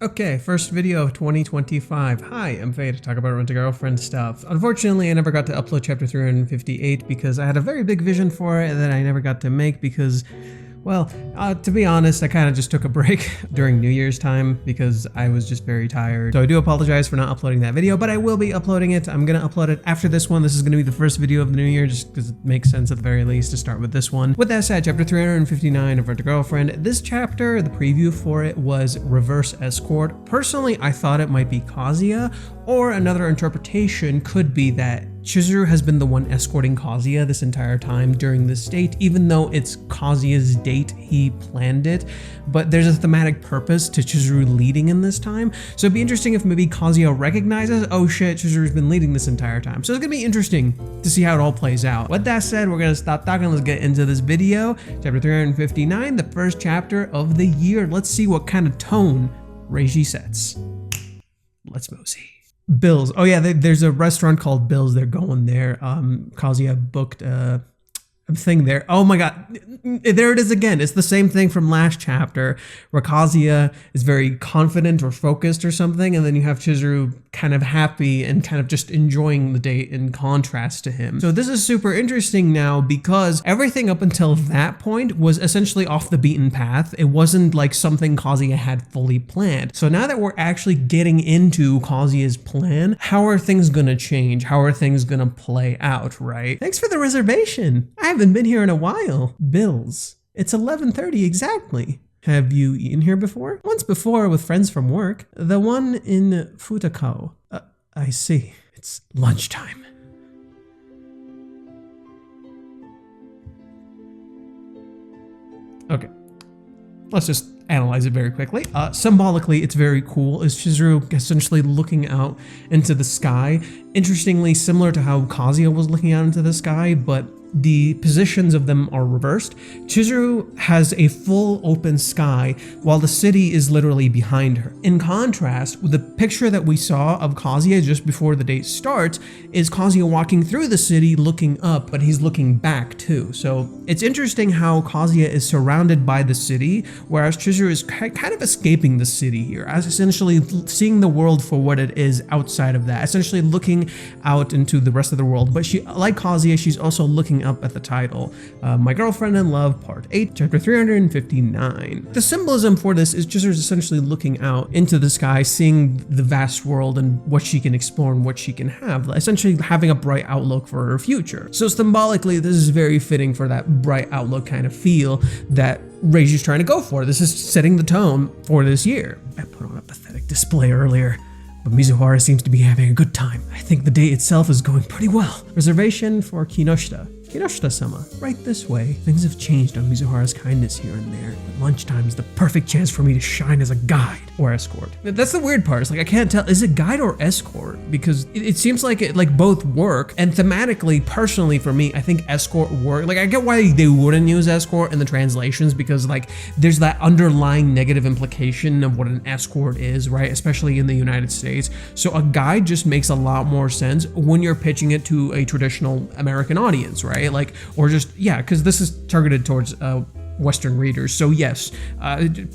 Okay, first video of 2025. Hi, I'm Faye to talk about rent-a-girlfriend stuff. Unfortunately, I never got to upload chapter 358 because I had a very big vision for it that I never got to make because, well, to be honest, I kind of just took a break during New Year's time because I was just very tired. So I do apologize for not uploading that video, but I will be uploading it. I'm going to upload it after this one. This is going to be the first video of the new year just because it makes sense at the very least to start with this one. With that said, chapter 359 of Rent-a-Girlfriend. This chapter, the preview for it was Reverse Escort. Personally, I thought it might be Kazuya, or another interpretation could be that Chizuru has been the one escorting Kazuya this entire time during this date, even though it's Kazuya's date, he planned it, but there's a thematic purpose to Chizuru leading in this time. So it'd be interesting if maybe Kazuya recognizes, oh shit, Chizuru's been leading this entire time. So it's gonna be interesting to see how it all plays out. With that said, we're gonna stop talking, let's get into this video. Chapter 359, the first chapter of the year. Let's see what kind of tone Reiji sets. Let's mosey. Bill's. Oh yeah, there's a restaurant called Bill's. They're going there. Kazuya booked a thing there. Oh my god, there it is again. It's the same thing from last chapter where Kazuya is very confident or focused or something, and then you have Chizuru kind of happy and kind of just enjoying the date in contrast to him. So this is super interesting now because everything up until that point was essentially off the beaten path. It wasn't like something Kazuya had fully planned. So now that we're actually getting into Kazuya's plan, how are things gonna change? How are things gonna play out, right? Thanks for the reservation. I haven't been here in a while. Bill's. It's 11:30 exactly. Have you eaten here before? Once before with friends from work. The one in Futakao. I see. It's lunchtime. Okay. Let's just analyze it very quickly. Symbolically, it's very cool. Is Chizuru essentially looking out into the sky? Interestingly, similar to how Kazuya was looking out into the sky, but the positions of them are reversed. Chizuru has a full open sky while the city is literally behind her. In contrast, with the picture that we saw of Kazuya just before the date starts is Kazuya walking through the city looking up, but he's looking back too. So it's interesting how Kazuya is surrounded by the city, whereas Chizuru is kind of escaping the city here, as essentially seeing the world for what it is outside of that, essentially looking out into the rest of the world. But she, like Kazuya, she's also looking up at the title, My Girlfriend in Love, Part 8, Chapter 359. The symbolism for this is Chizuru's essentially looking out into the sky, seeing the vast world and what she can explore and what she can have, essentially having a bright outlook for her future. So symbolically, this is very fitting for that bright outlook kind of feel that Reiji's trying to go for. This is setting the tone for this year. I put on a pathetic display earlier, but Mizuhara seems to be having a good time. I think the day itself is going pretty well. Reservation for Kinoshita. Kinoshita-sama, right this way. Things have changed on Mizuhara's kindness here and there, but lunchtime is the perfect chance for me to shine as a guide or escort. That's the weird part. It's like I can't tell, is it guide or escort? Because it seems like it both work, and thematically, personally for me, I think escort work. Like I get why they wouldn't use escort in the translations because like there's that underlying negative implication of what an escort is, right? Especially in the United States. So a guide just makes a lot more sense when you're pitching it to a traditional American audience, right? Like, or just, yeah, because this is targeted towards Western readers. So yes,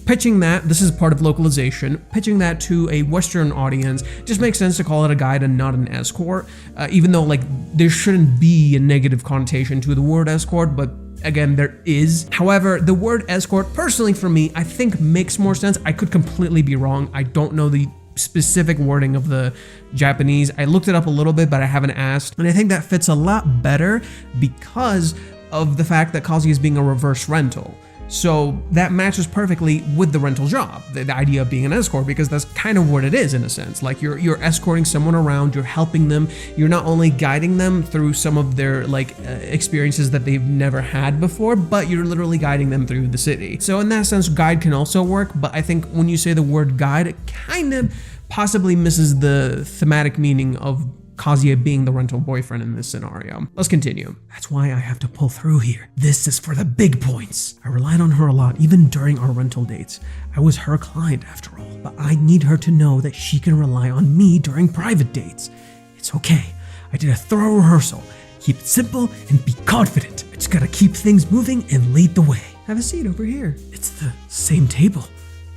pitching that, this is part of localization, pitching that to a Western audience just makes sense to call it a guide and not an escort, even though like there shouldn't be a negative connotation to the word escort, but again, there is. However, the word escort, personally for me, I think makes more sense. I could completely be wrong. I don't know the specific wording of the Japanese. I looked it up a little bit, but I haven't asked. And I think that fits a lot better because of the fact that Kazuya is being a reverse rental. So that matches perfectly with the rental job, the idea of being an escort, because that's kind of what it is in a sense. Like you're escorting someone around, you're helping them, you're not only guiding them through some of their like experiences that they've never had before, but you're literally guiding them through the city. So in that sense, guide can also work, but I think when you say the word guide, it kind of possibly misses the thematic meaning of Kazuya being the rental boyfriend in this scenario. Let's continue. That's why I have to pull through here. This is for the big points. I relied on her a lot, even during our rental dates. I was her client after all, but I need her to know that she can rely on me during private dates. It's okay. I did a thorough rehearsal. Keep it simple and be confident. I just gotta keep things moving and lead the way. Have a seat over here. It's the same table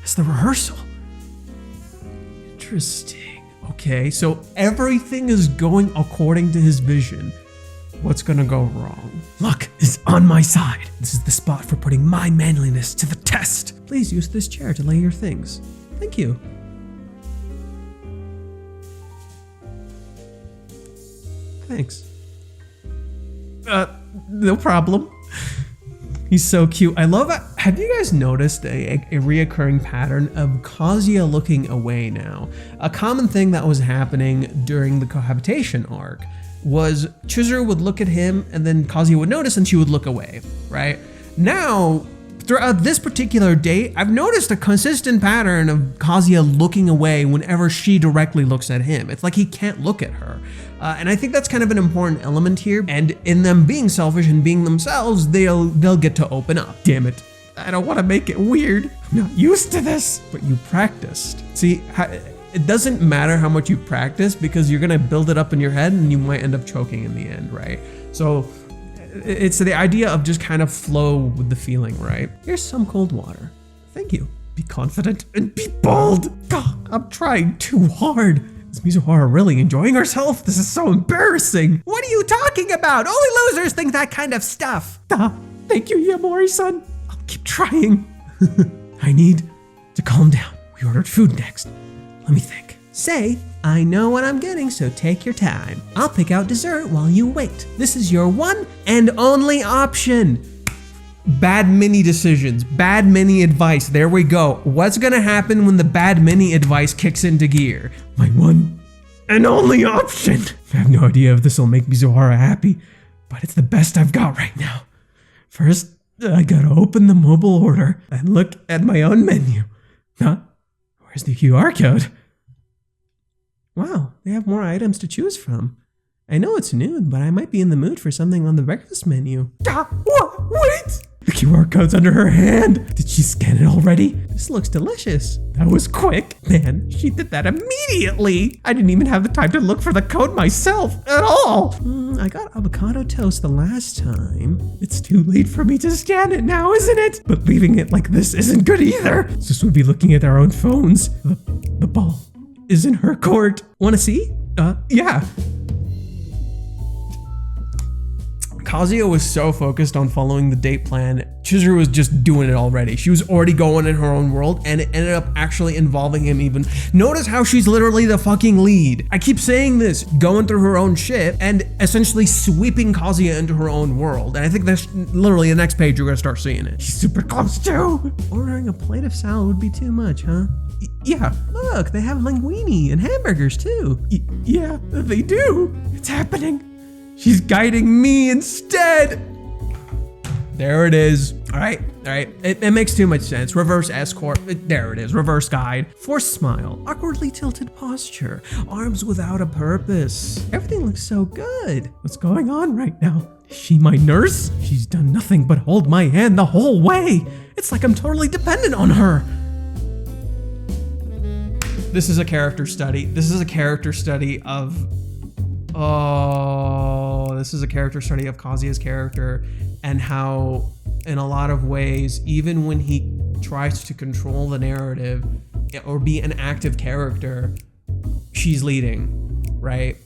as the rehearsal. Interesting. Okay, so everything is going according to his vision. What's gonna go wrong? Luck is on my side. This is the spot for putting my manliness to the test. Please use this chair to lay your things. Thank you. Thanks. No problem. He's so cute. I love it. Have you guys noticed a reoccurring pattern of Kazuya looking away now? A common thing that was happening during the cohabitation arc was Chizuru would look at him and then Kazuya would notice and she would look away, right? Now, throughout this particular date, I've noticed a consistent pattern of Kazuya looking away whenever she directly looks at him. It's like he can't look at her. And I think that's kind of an important element here. And in them being selfish and being themselves, they'll get to open up. Damn it. I don't want to make it weird. I'm not used to this. But you practiced. See, it doesn't matter how much you practice because you're going to build it up in your head and you might end up choking in the end, right? So it's the idea of just kind of flow with the feeling, right? Here's some cold water. Thank you. Be confident and be bold. God, I'm trying too hard. Is Mizuhara really enjoying herself? This is so embarrassing. What are you talking about? Only losers think that kind of stuff. Thank you, Yamori-san. I'll keep trying. I need to calm down. We ordered food next. Let me think. Say, I know what I'm getting, so take your time. I'll pick out dessert while you wait. This is your one and only option. Bad mini decisions, bad mini advice. There we go. What's gonna happen when the bad mini advice kicks into gear? My one and only option. I have no idea if this will make Mizuhara happy, but it's the best I've got right now. First, I gotta open the mobile order and look at my own menu. Where's the QR code? Wow, they have more items to choose from. I know it's noon, but I might be in the mood for something on the breakfast menu. Wait! The QR code's under her hand. Did she scan it already? This looks delicious. That was quick. Man, she did that immediately. I didn't even have the time to look for the code myself at all. I got avocado toast the last time. It's too late for me to scan it now, isn't it? But leaving it like this isn't good either. Sis would be looking at our own phones. The ball is in her court. Wanna see? Yeah. Kazuya was so focused on following the date plan, Chizuru was just doing it already. She was already going in her own world and it ended up actually involving him even. Notice how she's literally the fucking lead. I keep saying this, going through her own shit and essentially sweeping Kazuya into her own world. And I think that's literally the next page you're gonna start seeing it. She's super close too. Ordering a plate of salad would be too much, huh? Yeah, look, they have linguine and hamburgers too. Yeah, they do. It's happening. She's guiding me instead. There it is. All right. It makes too much sense. Reverse escort. There it is. Reverse guide. Forced smile. Awkwardly tilted posture. Arms without a purpose. Everything looks so good. What's going on right now? Is she my nurse? She's done nothing but hold my hand the whole way. It's like I'm totally dependent on her. This is a character study. This is a character study of Kazuya's character and how, in a lot of ways, even when he tries to control the narrative or be an active character, she's leading, right?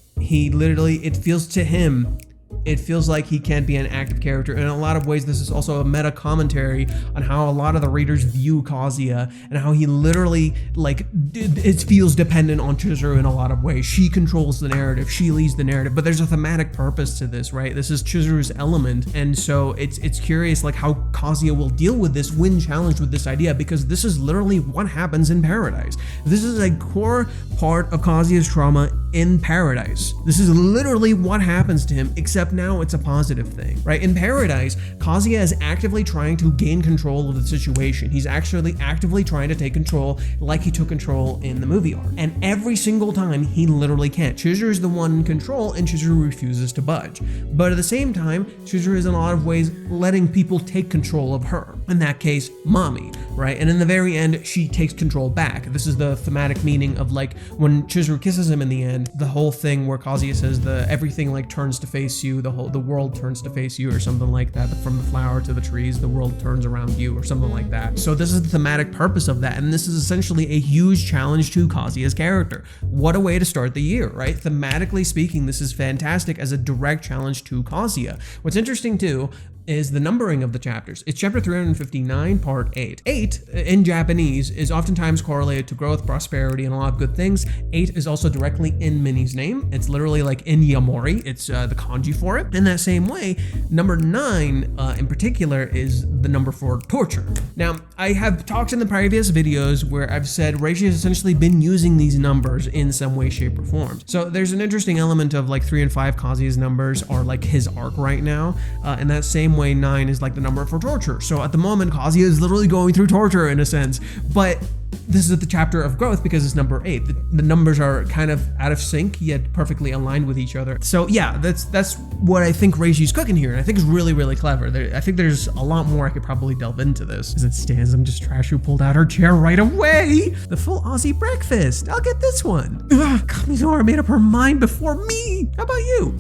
It feels like he can't be an active character. In a lot of ways, this is also a meta commentary on how a lot of the readers view Kazuya and how he literally, it feels dependent on Chizuru in a lot of ways. She controls the narrative, she leads the narrative, but there's a thematic purpose to this, right? This is Chizuru's element. And so it's curious how Kazuya will deal with this when challenged with this idea, because this is literally what happens in Paradise. This is a core part of Kazuya's trauma in Paradise. This is literally what happens to him, except now it's a positive thing, right? In Paradise, Kazuya is actively trying to gain control of the situation. He's actually actively trying to take control like he took control in the movie arc. And every single time, he literally can't. Chizuru is the one in control and Chizuru refuses to budge. But at the same time, Chizuru is in a lot of ways letting people take control of her. In that case, Mommy, right? And in the very end, she takes control back. This is the thematic meaning of when Chizuru kisses him in the end, the whole thing where Kazuya says everything turns to face you you, the world turns to face you or something like that. From the flower to the trees, the world turns around you or something like that. So this is the thematic purpose of that. And this is essentially a huge challenge to Kazuya's character. What a way to start the year, right? Thematically speaking, this is fantastic as a direct challenge to Kazuya. What's interesting too is the numbering of the chapters. It's chapter 359, part 8. 8 in Japanese is oftentimes correlated to growth, prosperity, and a lot of good things. 8 is also directly in Minnie's name. It's literally like in Yamori. It's the kanji for it. In that same way, number 9 in particular is the number for torture. Now, I have talked in the previous videos where I've said Reishi has essentially been using these numbers in some way, shape, or form. So there's an interesting element of like 3 and 5 Kazuya's numbers are like his arc right now. In that same way, 9 is like the number for torture. So at the moment, Kazuya is literally going through torture in a sense, but this is the chapter of growth because it's number 8. The numbers are kind of out of sync, yet perfectly aligned with each other. So yeah, that's what I think Reishi's cooking here, and I think it's really, really clever. I think there's a lot more I could probably delve into this. As it stands, I'm just trash who pulled out her chair right away. The full Aussie breakfast. I'll get this one. Kamizora made up her mind before me. How about you?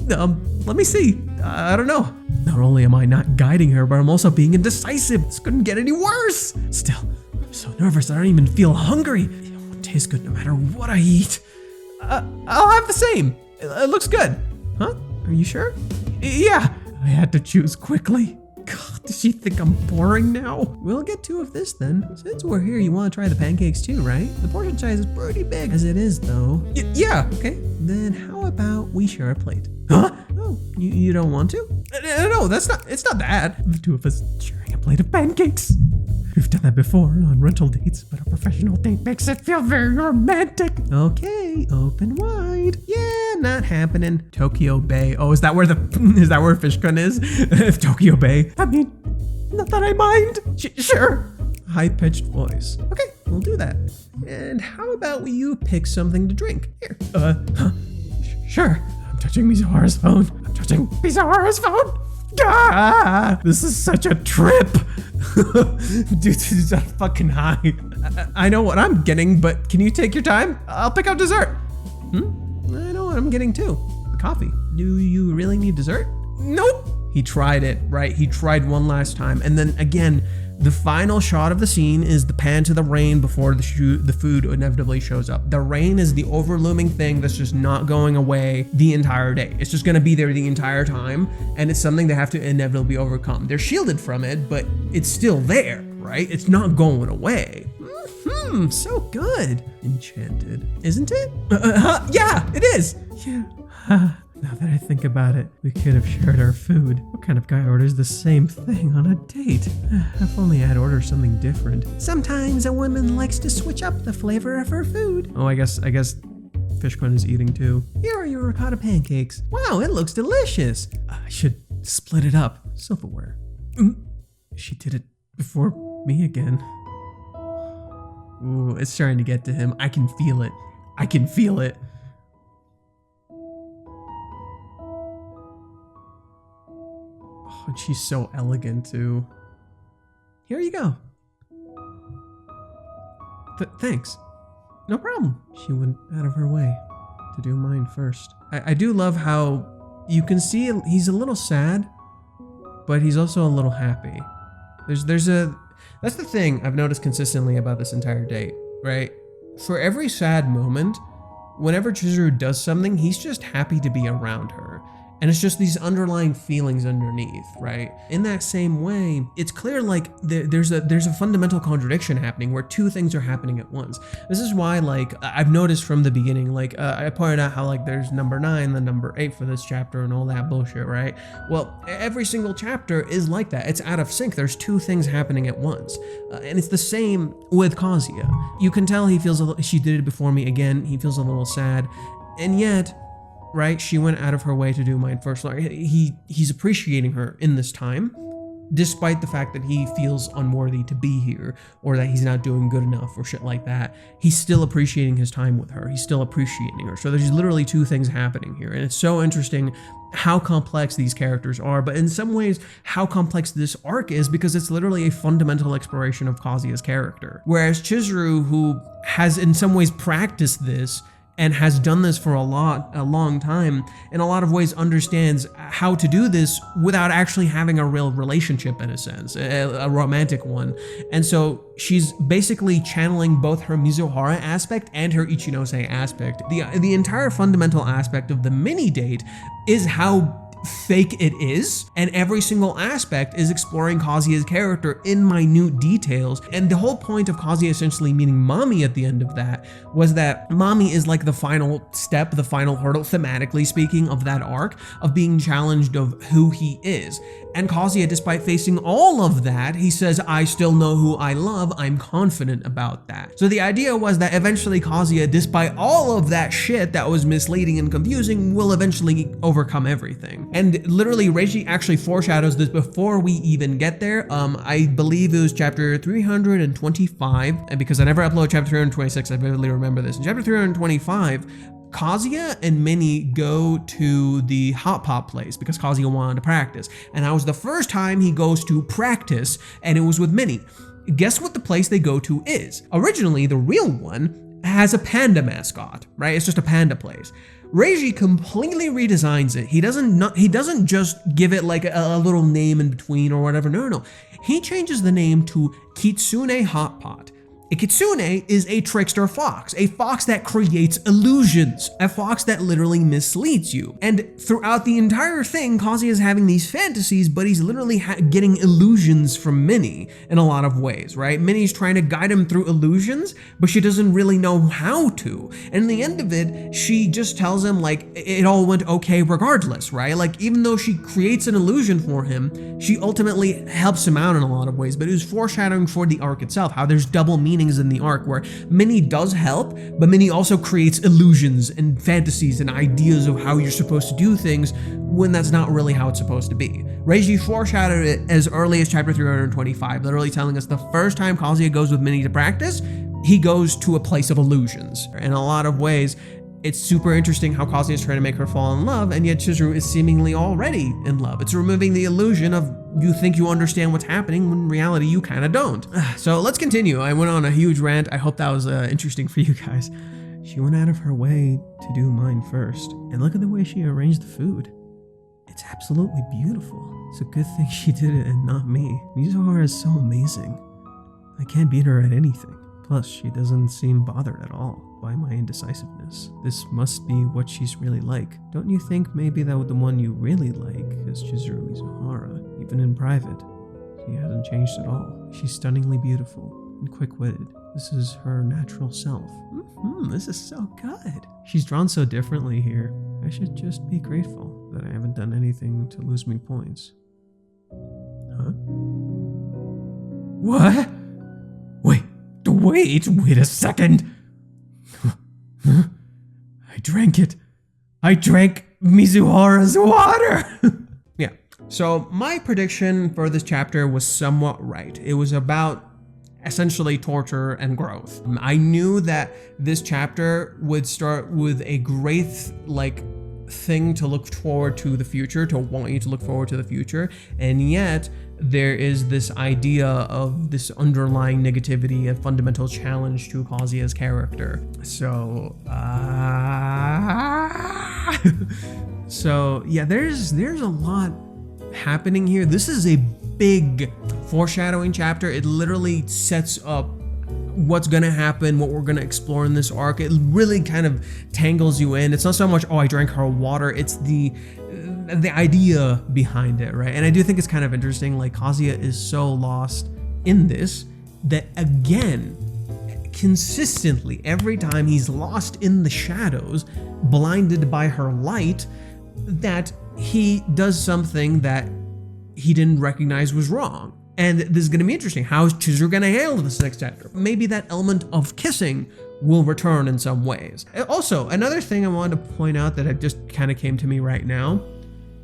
Let me see. I don't know. Not only am I not guiding her, but I'm also being indecisive. This couldn't get any worse. Still, I'm so nervous I don't even feel hungry. It won't taste good no matter what I eat. I'll have the same. It looks good. Huh? Are you sure? Yeah. I had to choose quickly. God, does she think I'm boring now? We'll get 2 of this then. Since we're here, you want to try the pancakes too, right? The portion size is pretty big as it is though. Yeah, okay. Then how about we share a plate? Huh? Oh, you don't want to? No, it's not that. The 2 of us sharing a plate of pancakes. We've done that before on rental dates, but a professional date makes it feel very romantic. Okay, open wide. Yeah, not happening. Tokyo Bay. Oh, is that where Fishkun is? Tokyo Bay. I mean, not that I mind. Sure. High-pitched voice. Okay, we'll do that. And how about you pick something to drink? Here. Sure. I'm touching Mizuhara's phone. Ah, this is such a trip. Dude's fucking high. I know what I'm getting, but can you take your time? I'll pick out dessert. I know what I'm getting too. Coffee. Do you really need dessert? Nope. He tried it, right? He tried one last time. And then again, the final shot of the scene is the pan to the rain before the food inevitably shows up. The rain is the overlooming thing that's just not going away the entire day. It's just gonna be there the entire time, and it's something they have to inevitably overcome. They're shielded from it, but it's still there, right? It's not going away. So good. Enchanted, isn't it? Yeah, it is. Yeah. Now that I think about it, we could have shared our food. What kind of guy orders the same thing on a date? If only I'd order something different. Sometimes a woman likes to switch up the flavor of her food. Oh, I guess Fishkun is eating too. Here are your ricotta pancakes. Wow, it looks delicious. I should split it up. Silverware. She did it before me again. Ooh, it's starting to get to him. I can feel it. And she's so elegant too. Here you go. Thanks. No problem. She went out of her way to do mine first. I do love how you can see he's a little sad, but he's also a little happy. That's the thing I've noticed consistently about this entire date, right? For every sad moment, whenever Chizuru does something, he's just happy to be around her. And it's just these underlying feelings underneath, right? In that same way, it's clear like there's a fundamental contradiction happening where 2 things are happening at once. This is why like I've noticed from the beginning, like I pointed out how like there's number 9, the number 8 for this chapter and all that bullshit, right? Well, every single chapter is like that. It's out of sync. There's 2 things happening at once. And it's the same with Kazuya. You can tell he feels she did it before me again. He feels a little sad. And yet, right? She went out of her way to do mine first. Like he's appreciating her in this time, despite the fact that he feels unworthy to be here or that he's not doing good enough or shit like that. He's still appreciating his time with her. He's still appreciating her. So there's literally 2 things happening here. And it's so interesting how complex these characters are, but in some ways, how complex this arc is because it's literally a fundamental exploration of Kazuya's character. Whereas Chizuru, who has in some ways practiced this and has done this for a long time, in a lot of ways understands how to do this without actually having a real relationship, in a sense, a romantic one. And so she's basically channeling both her Mizuhara aspect and her Ichinose aspect. The entire fundamental aspect of the mini date is how fake it is, and every single aspect is exploring Kazuya's character in minute details. And the whole point of Kazuya essentially meeting Mami at the end of that was that Mami is like the final step, the final hurdle, thematically speaking, of that arc, of being challenged of who he is. And Kazuya, despite facing all of that, he says, I still know who I love, I'm confident about that. So the idea was that eventually Kazuya, despite all of that shit that was misleading and confusing, will eventually overcome everything. And literally, Reiji actually foreshadows this before we even get there. I believe it was chapter 325, and because I never upload chapter 326, I vividly remember this. In chapter 325, Kazuya and Minnie go to the hot pot place because Kazuya wanted to practice. And that was the first time he goes to practice, and it was with Minnie. Guess what the place they go to is? Originally, the real one has a panda mascot, right? It's just a panda place. Reiji completely redesigns it. He doesn't just give it like a little name in between or whatever. No. He changes the name to Kitsune Hot Pot. A kitsune is a trickster fox, a fox that creates illusions, a fox that literally misleads you. And throughout the entire thing, Kazuya is having these fantasies, but he's literally getting illusions from Minnie in a lot of ways, right? Minnie's trying to guide him through illusions, but she doesn't really know how to. And in the end of it, she just tells him like it all went okay regardless, right? Like even though she creates an illusion for him, she ultimately helps him out in a lot of ways. But it was foreshadowing for the arc itself, how there's double meaning in the arc where Minnie does help, but Minnie also creates illusions and fantasies and ideas of how you're supposed to do things when that's not really how it's supposed to be. Reiji foreshadowed it as early as chapter 325, literally telling us the first time Kazuya goes with Minnie to practice, he goes to a place of illusions. In a lot of ways, it's super interesting how Kazuya is trying to make her fall in love, and yet Chizuru is seemingly already in love. It's removing the illusion of you think you understand what's happening when in reality you kind of don't. So let's continue. I went on a huge rant. I hope that was interesting for you guys. She went out of her way to do mine first, and look at the way she arranged the food. It's absolutely beautiful. It's a good thing she did it and not me. Mizuhara is so amazing. I can't beat her at anything. Plus, she doesn't seem bothered at all by my indecisiveness. This must be what she's really like. Don't you think maybe that the one you really like is Chizuru Mizuhara? Even in private, she hasn't changed at all. She's stunningly beautiful and quick-witted. This is her natural self. This is so good. She's drawn so differently here. I should just be grateful that I haven't done anything to lose me points. Huh? What? Wait a second. I drank it. I drank Mizuhara's water. Yeah. So my prediction for this chapter was somewhat right. It was about essentially torture and growth. I knew that this chapter would start with a great thing to look forward to the future, to want you to look forward to the future, and yet there is this idea of this underlying negativity, a fundamental challenge to Kazuya's character. So so yeah, there's a lot happening here. This is a big foreshadowing chapter. It literally sets up what's gonna happen, what we're gonna explore in this arc. It really kind of tangles you in. It's not so much, oh, I drank her water, it's the idea behind it, right? And I do think it's kind of interesting, like Kazuya is so lost in this that again, consistently, every time he's lost in the shadows, blinded by her light, that he does something that he didn't recognize was wrong. And this is going to be interesting. How is Chizuru going to handle this next chapter? Maybe that element of kissing will return in some ways. Also, another thing I wanted to point out that it just kind of came to me right now.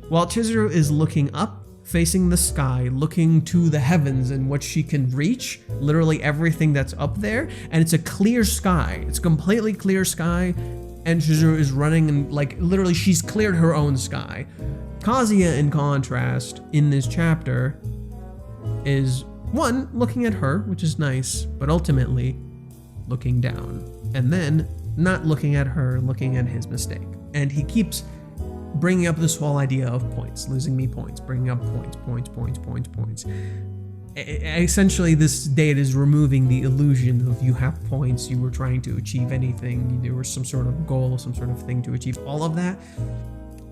While Chizuru is looking up, facing the sky, looking to the heavens and what she can reach, literally everything that's up there, and it's a clear sky. It's completely clear sky, and Chizuru is running and literally she's cleared her own sky. Kazuya, in contrast, in this chapter, is one, looking at her, which is nice, but ultimately looking down. And then not looking at her, looking at his mistake. And he keeps bringing up this whole idea of points, losing me points, bringing up points. Essentially, this date is removing the illusion of you have points, you were trying to achieve anything, there was some sort of goal, some sort of thing to achieve. All of that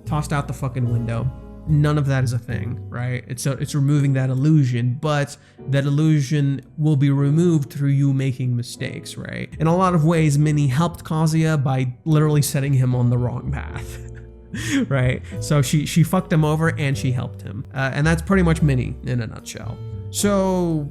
tossed out the fucking window. None of that is a thing, right? It's removing that illusion, but that illusion will be removed through you making mistakes, right? In a lot of ways, Minnie helped Kazuya by literally setting him on the wrong path. Right? So she fucked him over and she helped him. And that's pretty much Minnie in a nutshell. So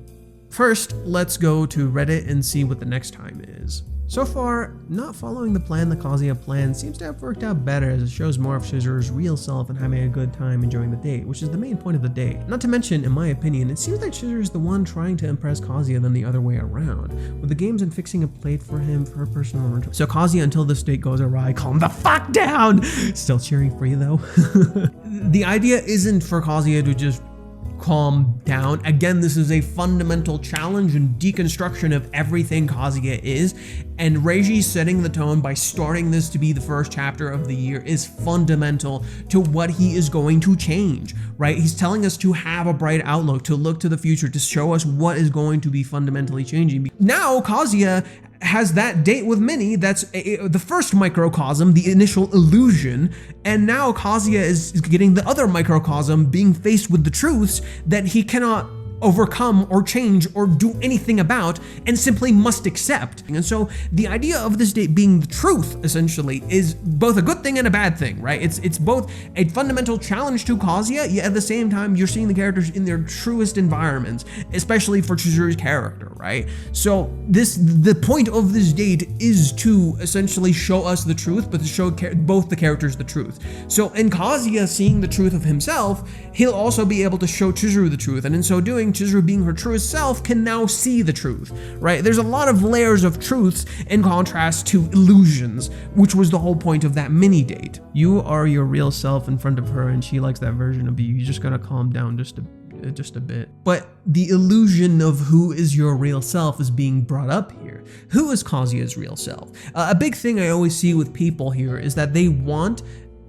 first, let's go to Reddit and see what the next time is. So far, not following the plan the Kazuya planned seems to have worked out better, as it shows more of Chizuru's real self and having a good time enjoying the date, which is the main point of the date. Not to mention, in my opinion, it seems like Chizuru is the one trying to impress Kazuya than the other way around, with the games and fixing a plate for him for her personal enjoyment. So Kazuya, until this date goes awry, calm the fuck down! Still cheering for you though. The idea isn't for Kazuya to just calm down. Again, this is a fundamental challenge and deconstruction of everything Kazuya is, and Reiji setting the tone by starting this to be the first chapter of the year is fundamental to what he is going to change, right? He's telling us to have a bright outlook, to look to the future, to show us what is going to be fundamentally changing. Now Kazuya has that date with Minnie, that's the first microcosm, the initial illusion, and now Kazuya is getting the other microcosm, being faced with the truths that he cannot overcome or change or do anything about, and simply must accept. And so the idea of this date being the truth essentially is both a good thing and a bad thing, right? It's both a fundamental challenge to Kazuya, yet at the same time you're seeing the characters in their truest environments, especially for Chizuru's character, right? So the point of this date is to essentially show us the truth, but to show both the characters the truth. So in Kazuya seeing the truth of himself, he'll also be able to show Chizuru the truth, and in so doing, Chizuru, being her truest self, can now see the truth, right? There's a lot of layers of truths in contrast to illusions, which was the whole point of that mini date. You are your real self in front of her, and she likes that version of you. You just gotta calm down just a bit. But the illusion of who is your real self is being brought up here. Who is Kazuya's real self? A big thing I always see with people here is that they want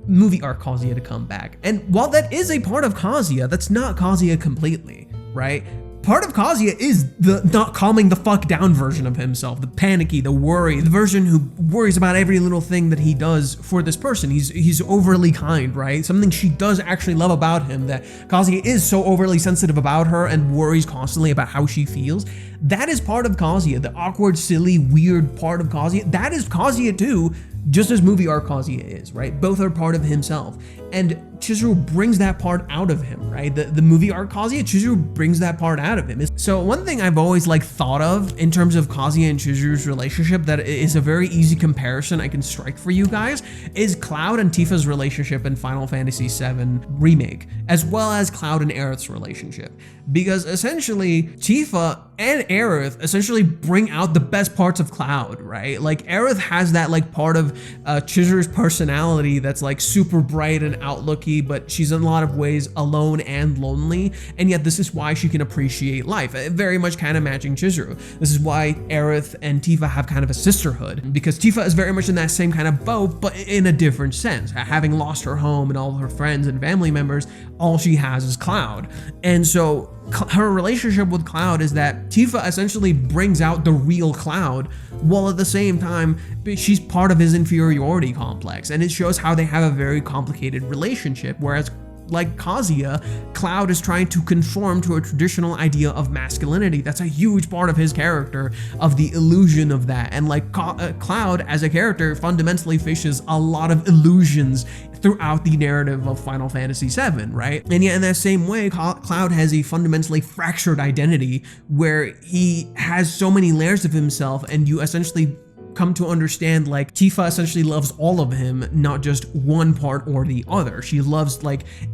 movie arc Kazuya to come back. And while that is a part of Kazuya, that's not Kazuya completely, right? Part of Kazuya is the not calming the fuck down version of himself, the panicky, the worry, the version who worries about every little thing that he does for this person. He's overly kind, right? Something she does actually love about him, that Kazuya is so overly sensitive about her and worries constantly about how she feels. That is part of Kazuya, the awkward, silly, weird part of Kazuya. That is Kazuya too, just as movie arc Kazuya is, right? Both are part of himself. And Chizuru brings that part out of him, right? The movie arc Kazuya, Chizuru brings that part out of him. So one thing I've always thought of in terms of Kazuya and Chizuru's relationship that is a very easy comparison I can strike for you guys is Cloud and Tifa's relationship in Final Fantasy VII Remake, as well as Cloud and Aerith's relationship. Because essentially, Tifa and Aerith essentially bring out the best parts of Cloud, right? Like Aerith has that part of Chizuru's personality that's super bright and outlooky, but she's in a lot of ways alone and lonely, and yet this is why she can appreciate life. Very much kind of matching Chizuru. This is why Aerith and Tifa have kind of a sisterhood, because Tifa is very much in that same kind of boat, but in a different sense. Having lost her home and all her friends and family members, all she has is Cloud. And so her relationship with Cloud is that Tifa essentially brings out the real Cloud, while at the same time she's part of his inferiority complex, and it shows how they have a very complicated relationship. Whereas like Kazuya, Cloud is trying to conform to a traditional idea of masculinity. That's a huge part of his character, of the illusion of that. And Cloud as a character fundamentally faces a lot of illusions throughout the narrative of Final Fantasy VII, right? And yet in that same way, Cloud has a fundamentally fractured identity where he has so many layers of himself, and you essentially come to understand Tifa essentially loves all of him, not just one part or the other. She loves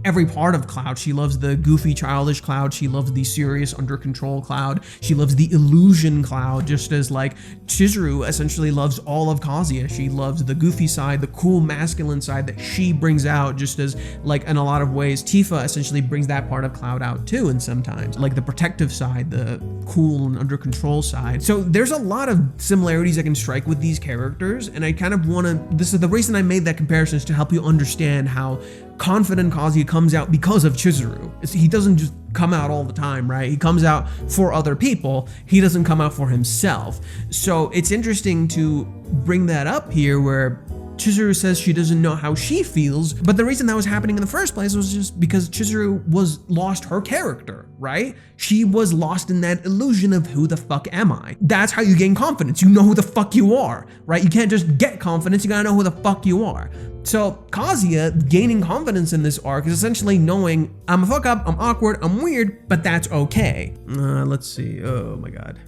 every part of Cloud. She loves the goofy, childish Cloud. She loves the serious, under control Cloud. She loves the illusion Cloud, just as Chizuru essentially loves all of Kazuya. She loves the goofy side, the cool masculine side that she brings out, just as in a lot of ways Tifa essentially brings that part of Cloud out too, and sometimes the protective side, the cool and under control side. So there's a lot of similarities I can strike with these characters, and I kind of want to, this is the reason I made that comparison, is to help you understand how confident Kazuya comes out because of Chizuru. He doesn't just come out all the time, right? He comes out for other people. He doesn't come out for himself. So it's interesting to bring that up here, where Chizuru says she doesn't know how she feels, but the reason that was happening in the first place was just because Chizuru was lost her character, right? She was lost in that illusion of who the fuck am I? That's how you gain confidence. You know who the fuck you are, right? You can't just get confidence, you gotta know who the fuck you are. So Kazuya gaining confidence in this arc is essentially knowing, I'm a fuck up, I'm awkward, I'm weird, but that's okay. Let's see, oh my god.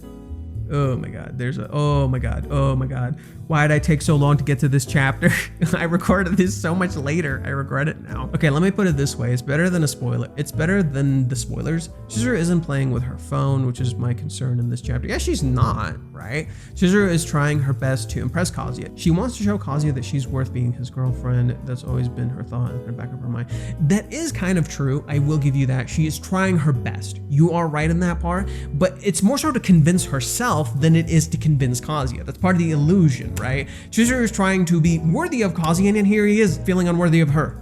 Oh my god, oh my god. Why did I take so long to get to this chapter? I recorded this so much later. I regret it now. Okay, let me put it this way. It's better than a spoiler. It's better than the spoilers. Chizuru isn't playing with her phone, which is my concern in this chapter. Yeah, she's not, right? Chizuru is trying her best to impress Kazuya. She wants to show Kazuya that she's worth being his girlfriend. That's always been her thought in the back of her mind. That is kind of true. I will give you that. She is trying her best. You are right in that part, but it's more so to convince herself than it is to convince Kazuya. That's part of the illusion, right? Chizuru is trying to be worthy of Kazuya, and here he is feeling unworthy of her.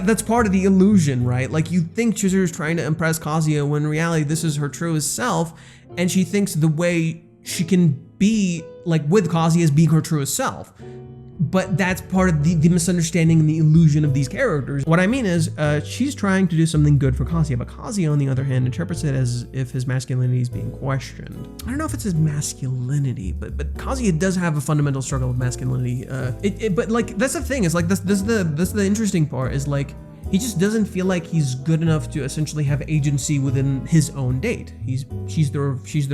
That's part of the illusion, right? Like, you think Chizuru is trying to impress Kazuya when in reality this is her truest self, and she thinks the way she can be like with Kazuya is being her truest self. But that's part of the misunderstanding and the illusion of these characters. What I mean is, she's trying to do something good for Kazuya, but Kazuya, on the other hand, interprets it as if his masculinity is being questioned. I don't know if it's his masculinity, but Kazuya does have a fundamental struggle with masculinity. But like, that's the thing, is like, this is the interesting part, is like, he just doesn't feel like he's good enough to essentially have agency within his own date. She's the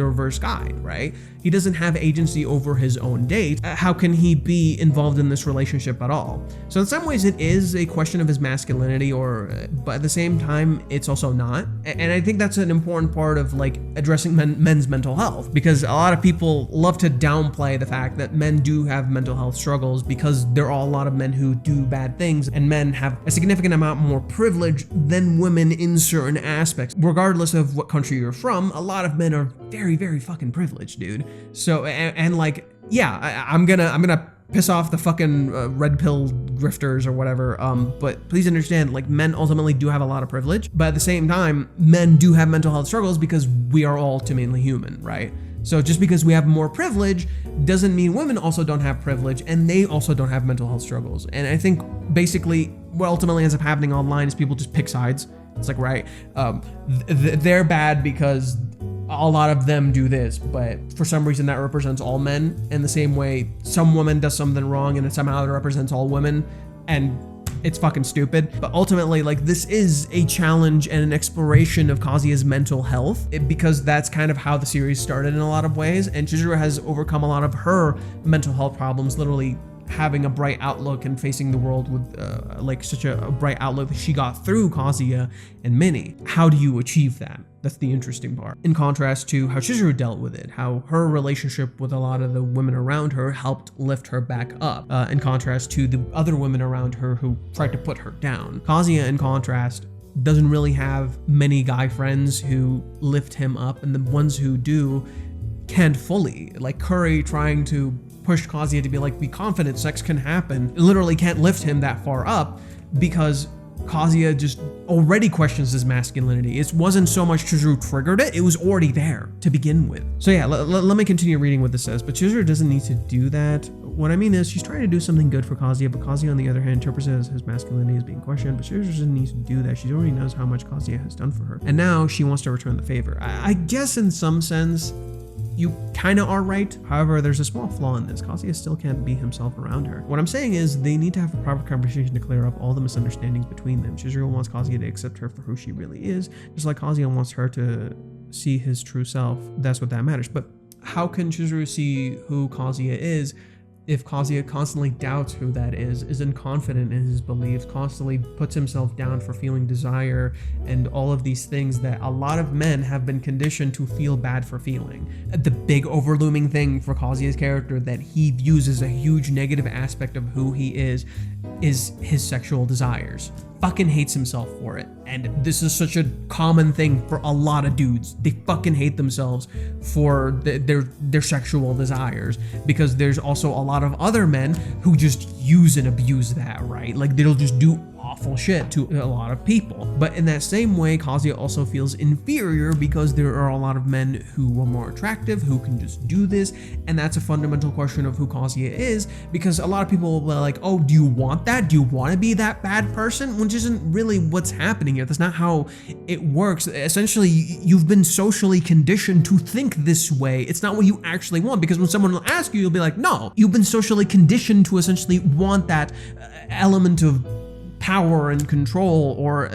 reverse guide, right? He doesn't have agency over his own date. How can he be involved in this relationship at all? So in some ways it is a question of his masculinity, but at the same time it's also not. And I think that's an important part of like addressing men's mental health, because a lot of people love to downplay the fact that men do have mental health struggles, because there are a lot of men who do bad things, and men have a significant amount more privilege than women in certain aspects. Regardless of what country you're from, a lot of men are very, very fucking privileged, dude. So, and like, yeah, I'm gonna piss off the fucking red pill grifters or whatever, but please understand, like, men ultimately do have a lot of privilege, but at the same time, men do have mental health struggles because we are all ultimately human, right? So just because we have more privilege doesn't mean women also don't have privilege, and they also don't have mental health struggles. And I think basically what ultimately ends up happening online is people just pick sides. It's like, right, they're bad because a lot of them do this, but for some reason that represents all men. In the same way, some woman does something wrong and it somehow represents all women, and it's fucking stupid. But ultimately, like, this is a challenge and an exploration of Kazuya's mental health, because that's kind of how the series started in a lot of ways, and Chizuru has overcome a lot of her mental health problems, literally having a bright outlook and facing the world with like such a bright outlook that she got through Kazuya and Minnie. How do you achieve that? That's the interesting part. In contrast to how Chizuru dealt with it, how her relationship with a lot of the women around her helped lift her back up, in contrast to the other women around her who tried to put her down. Kazuya, in contrast, doesn't really have many guy friends who lift him up, and the ones who do can't fully. Like Curry trying to push Kazuya to be confident, sex can happen, literally can't lift him that far up, because Kazuya just already questions his masculinity. It wasn't so much Chizuru triggered it, it was already there to begin with. So yeah, let me continue reading what this says, but Chizuru doesn't need to do that. What I mean is, she's trying to do something good for Kazuya, but Kazuya on the other hand interprets it as his masculinity is being questioned, but Chizuru doesn't need to do that. She already knows how much Kazuya has done for her, and now she wants to return the favor. I guess in some sense, you kind of are right. However, there's a small flaw in this. Kazuya still can't be himself around her. What I'm saying is, they need to have a proper conversation to clear up all the misunderstandings between them. Chizuru wants Kazuya to accept her for who she really is, just like Kazuya wants her to see his true self. That's what that matters. But how can Chizuru see who Kazuya is if Kazuya constantly doubts who that is, isn't confident in his beliefs, constantly puts himself down for feeling desire and all of these things that a lot of men have been conditioned to feel bad for feeling. The big overlooming thing for Kazuya's character that he views as a huge negative aspect of who he is his sexual desires. Fucking hates himself for it. And this is such a common thing for a lot of dudes. They fucking hate themselves for their sexual desires, because there's also a lot of other men who just use and abuse that, right? Like they'll just do awful shit to a lot of people. But in that same way, Kazuya also feels inferior because there are a lot of men who are more attractive, who can just do this. And that's a fundamental question of who Kazuya is, because a lot of people will be like, oh, do you want that? Do you want to be that bad person? Which isn't really what's happening here. That's not how it works. Essentially, you've been socially conditioned to think this way. It's not what you actually want, because when someone will ask you, you'll be like, no, you've been socially conditioned to essentially want that element of power and control, or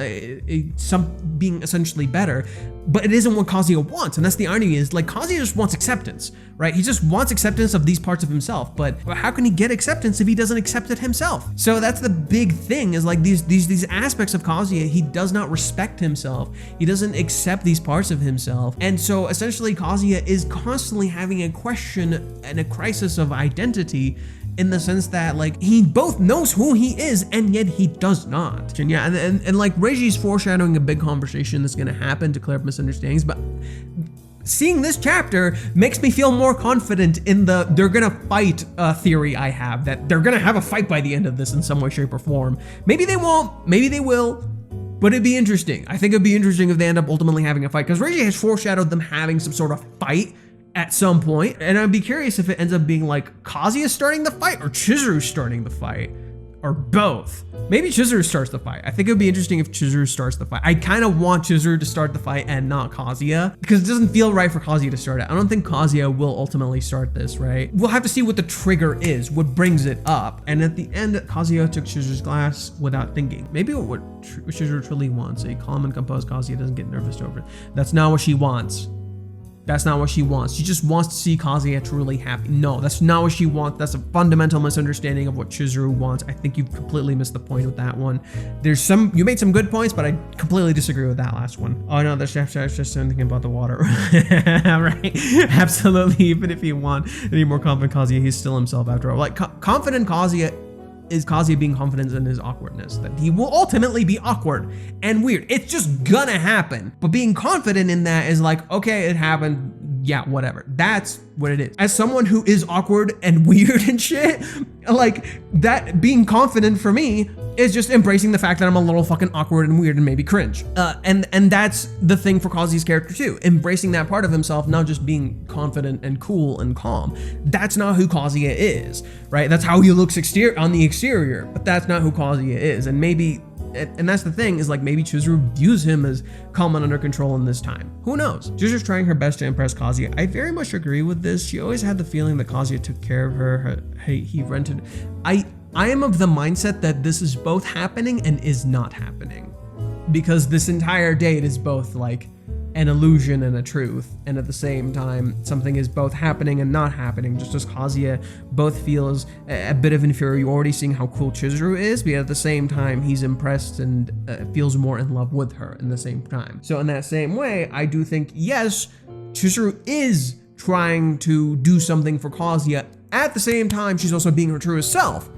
some being essentially better, but it isn't what Kazuya wants. And that's the irony, is like Kazuya just wants acceptance, right? He just wants acceptance of these parts of himself, but how can he get acceptance if he doesn't accept it himself? So that's the big thing, is like these aspects of Kazuya, he does not respect himself. He doesn't accept these parts of himself. And so essentially Kazuya is constantly having a question and a crisis of identity, in the sense that like he both knows who he is and yet he does not. And yeah, and like Reiji's foreshadowing a big conversation that's gonna happen to clear up misunderstandings, but seeing this chapter makes me feel more confident in the they're gonna fight theory I have, that they're gonna have a fight by the end of this in some way, shape, or form. Maybe they won't, maybe they will, but it'd be interesting. I think it'd be interesting if they end up ultimately having a fight, because Reiji has foreshadowed them having some sort of fight at some point, and I'd be curious if it ends up being like Kazuya starting the fight or Chizuru starting the fight, or both. Maybe Chizuru starts the fight. I think it would be interesting if Chizuru starts the fight. I kind of want Chizuru to start the fight and not Kazuya, because it doesn't feel right for Kazuya to start it. I don't think Kazuya will ultimately start this, right? We'll have to see what the trigger is, what brings it up. And at the end, Kazuya took Chizuru's glass without thinking. Maybe what Chizuru truly wants, a calm and composed Kazuya doesn't get nervous over it. That's not what she wants. That's not what she wants. She just wants to see Kazuya truly happy. No, that's not what she wants. That's a fundamental misunderstanding of what Chizuru wants. I think you've completely missed the point with that one. You made some good points, but I completely disagree with that last one. Oh no, that's just thinking about the water. Right? Absolutely. Even if you want any more confident Kazuya, he's still himself after all. Like confident Kazuya is Kazuya being confident in his awkwardness, that he will ultimately be awkward and weird. It's just gonna happen. But being confident in that is like, okay, it happened. Yeah, whatever. That's what it is. As someone who is awkward and weird and shit, like that being confident for me is just embracing the fact that I'm a little fucking awkward and weird and maybe cringe. And that's the thing for Kazuya's character too. Embracing that part of himself, not just being confident and cool and calm. That's not who Kazuya is, right? That's how he looks on the exterior, but that's not who Kazuya is. And maybe, and that's the thing, is like maybe Chizuru views him as calm and under control in this time. Who knows? Chizuru's trying her best to impress Kazuya. I very much agree with this. She always had the feeling that Kazuya took care of her. He rented. I am of the mindset that this is both happening and is not happening, because this entire date is both like an illusion and a truth, and at the same time something is both happening and not happening, just as Kazuya both feels a bit of inferiority seeing how cool Chizuru is, but at the same time he's impressed and feels more in love with her in the same time. So in that same way, I do think, yes, Chizuru is trying to do something for Kazuya. At the same time, she's also being her truest self.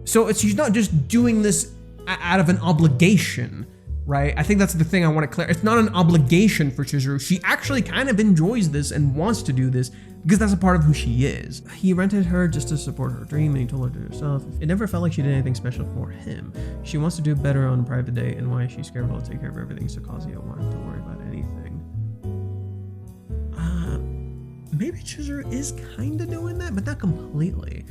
So she's not just doing this out of an obligation, right? I think that's the thing I want to clear. It's not an obligation for Chizuru. She actually kind of enjoys this and wants to do this because that's a part of who she is. He rented her just to support her dream, and he told her to herself. It never felt like she did anything special for him. She wants to do better on a private date, and why she's careful to take care of everything, so Kazuya wanted to worry about anything. Maybe Chizuru is kind of doing that, but not completely.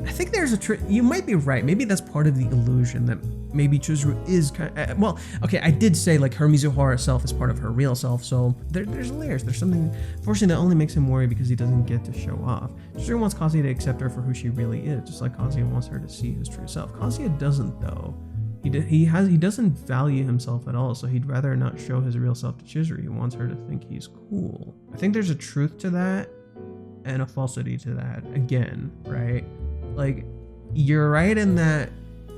I think there's a trick. You might be right. Maybe that's part of the illusion, that maybe Chizuru is kind of, well, okay, I did say like her Mizuhara self is part of her real self, so there's layers. There's something, fortunately, that only makes him worry because he doesn't get to show off. Chizuru wants Kazuya to accept her for who she really is, just like Kazuya wants her to see his true self. Kazuya doesn't, though. He doesn't value himself at all, so he'd rather not show his real self to Chizuru. He wants her to think he's cool. I think there's a truth to that, and a falsity to that again, right? Like, you're right in that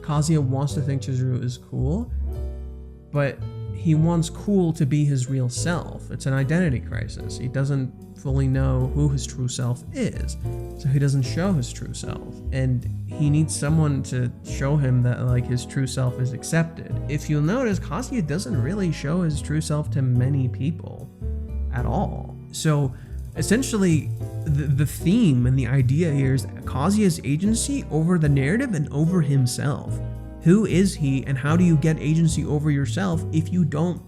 Kazuya wants to think Chizuru is cool, but he wants cool to be his real self. It's an identity crisis. He doesn't fully know who his true self is, so he doesn't show his true self, and he needs someone to show him that like his true self is accepted. If you'll notice, Kazuya doesn't really show his true self to many people at all. So essentially the theme and the idea here is Kazuya's agency over the narrative and over himself. Who is he, and how do you get agency over yourself if you don't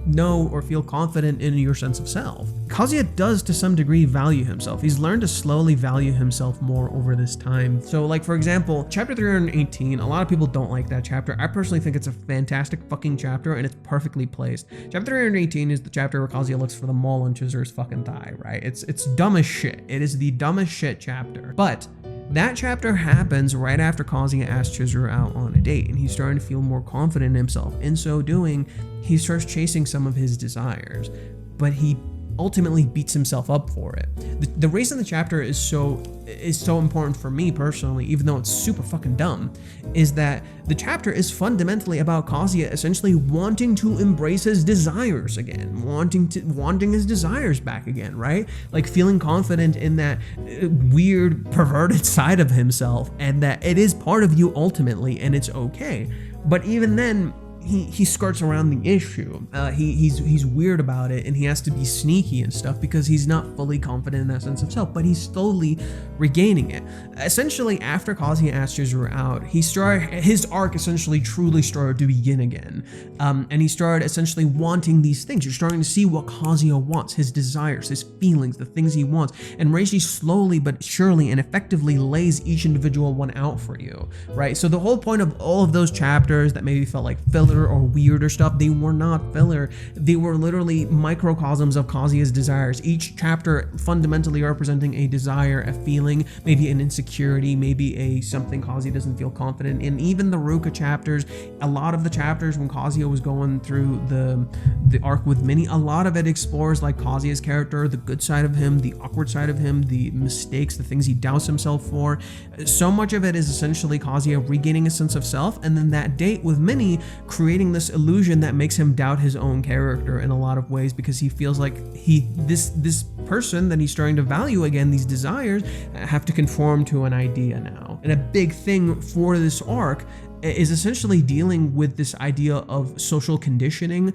know or feel confident in your sense of self? Kazuya does to some degree value himself. He's learned to slowly value himself more over this time. So like, for example, chapter 318, a lot of people don't like that chapter. I personally think it's a fantastic fucking chapter and it's perfectly placed. Chapter 318 is the chapter where Kazuya looks for the mole on Chizuru's fucking thigh, right? It's dumb as shit. It is the dumbest shit chapter. But that chapter happens right after Kazuya asks Chizuru out on a date, and he's starting to feel more confident in himself. In so doing, he starts chasing some of his desires, but he ultimately beats himself up for it. The reason the chapter is so important for me personally, even though it's super fucking dumb, is that the chapter is fundamentally about Kazuya essentially wanting to embrace his desires again, wanting his desires back again, right? Like feeling confident in that weird perverted side of himself, and that it is part of you ultimately, and it's okay. But even then, he skirts around the issue. He's weird about it, and he has to be sneaky and stuff because he's not fully confident in that sense of self, but he's slowly regaining it. Essentially, after Kazuya asked Chizuru out, his arc essentially truly started to begin again. And he started essentially wanting these things. You're starting to see what Kazuya wants, his desires, his feelings, the things he wants. And Reishi slowly but surely and effectively lays each individual one out for you, right? So the whole point of all of those chapters that maybe felt like filler or weird or stuff, they were not filler. They were literally microcosms of Kazuya's desires, each chapter fundamentally representing a desire, a feeling, maybe an insecurity, maybe a something Kazuya doesn't feel confident in. Even the Ruka chapters, a lot of the chapters when Kazuya was going through the arc with Minnie, a lot of it explores like Kazuya's character, the good side of him, the awkward side of him, the mistakes, the things he doubts himself for. So much of it is essentially Kazuya regaining a sense of self, and then that date with Minnie creating this illusion that makes him doubt his own character in a lot of ways, because he feels like this person that he's starting to value again, these desires, have to conform to an idea now. And a big thing for this arc is essentially dealing with this idea of social conditioning,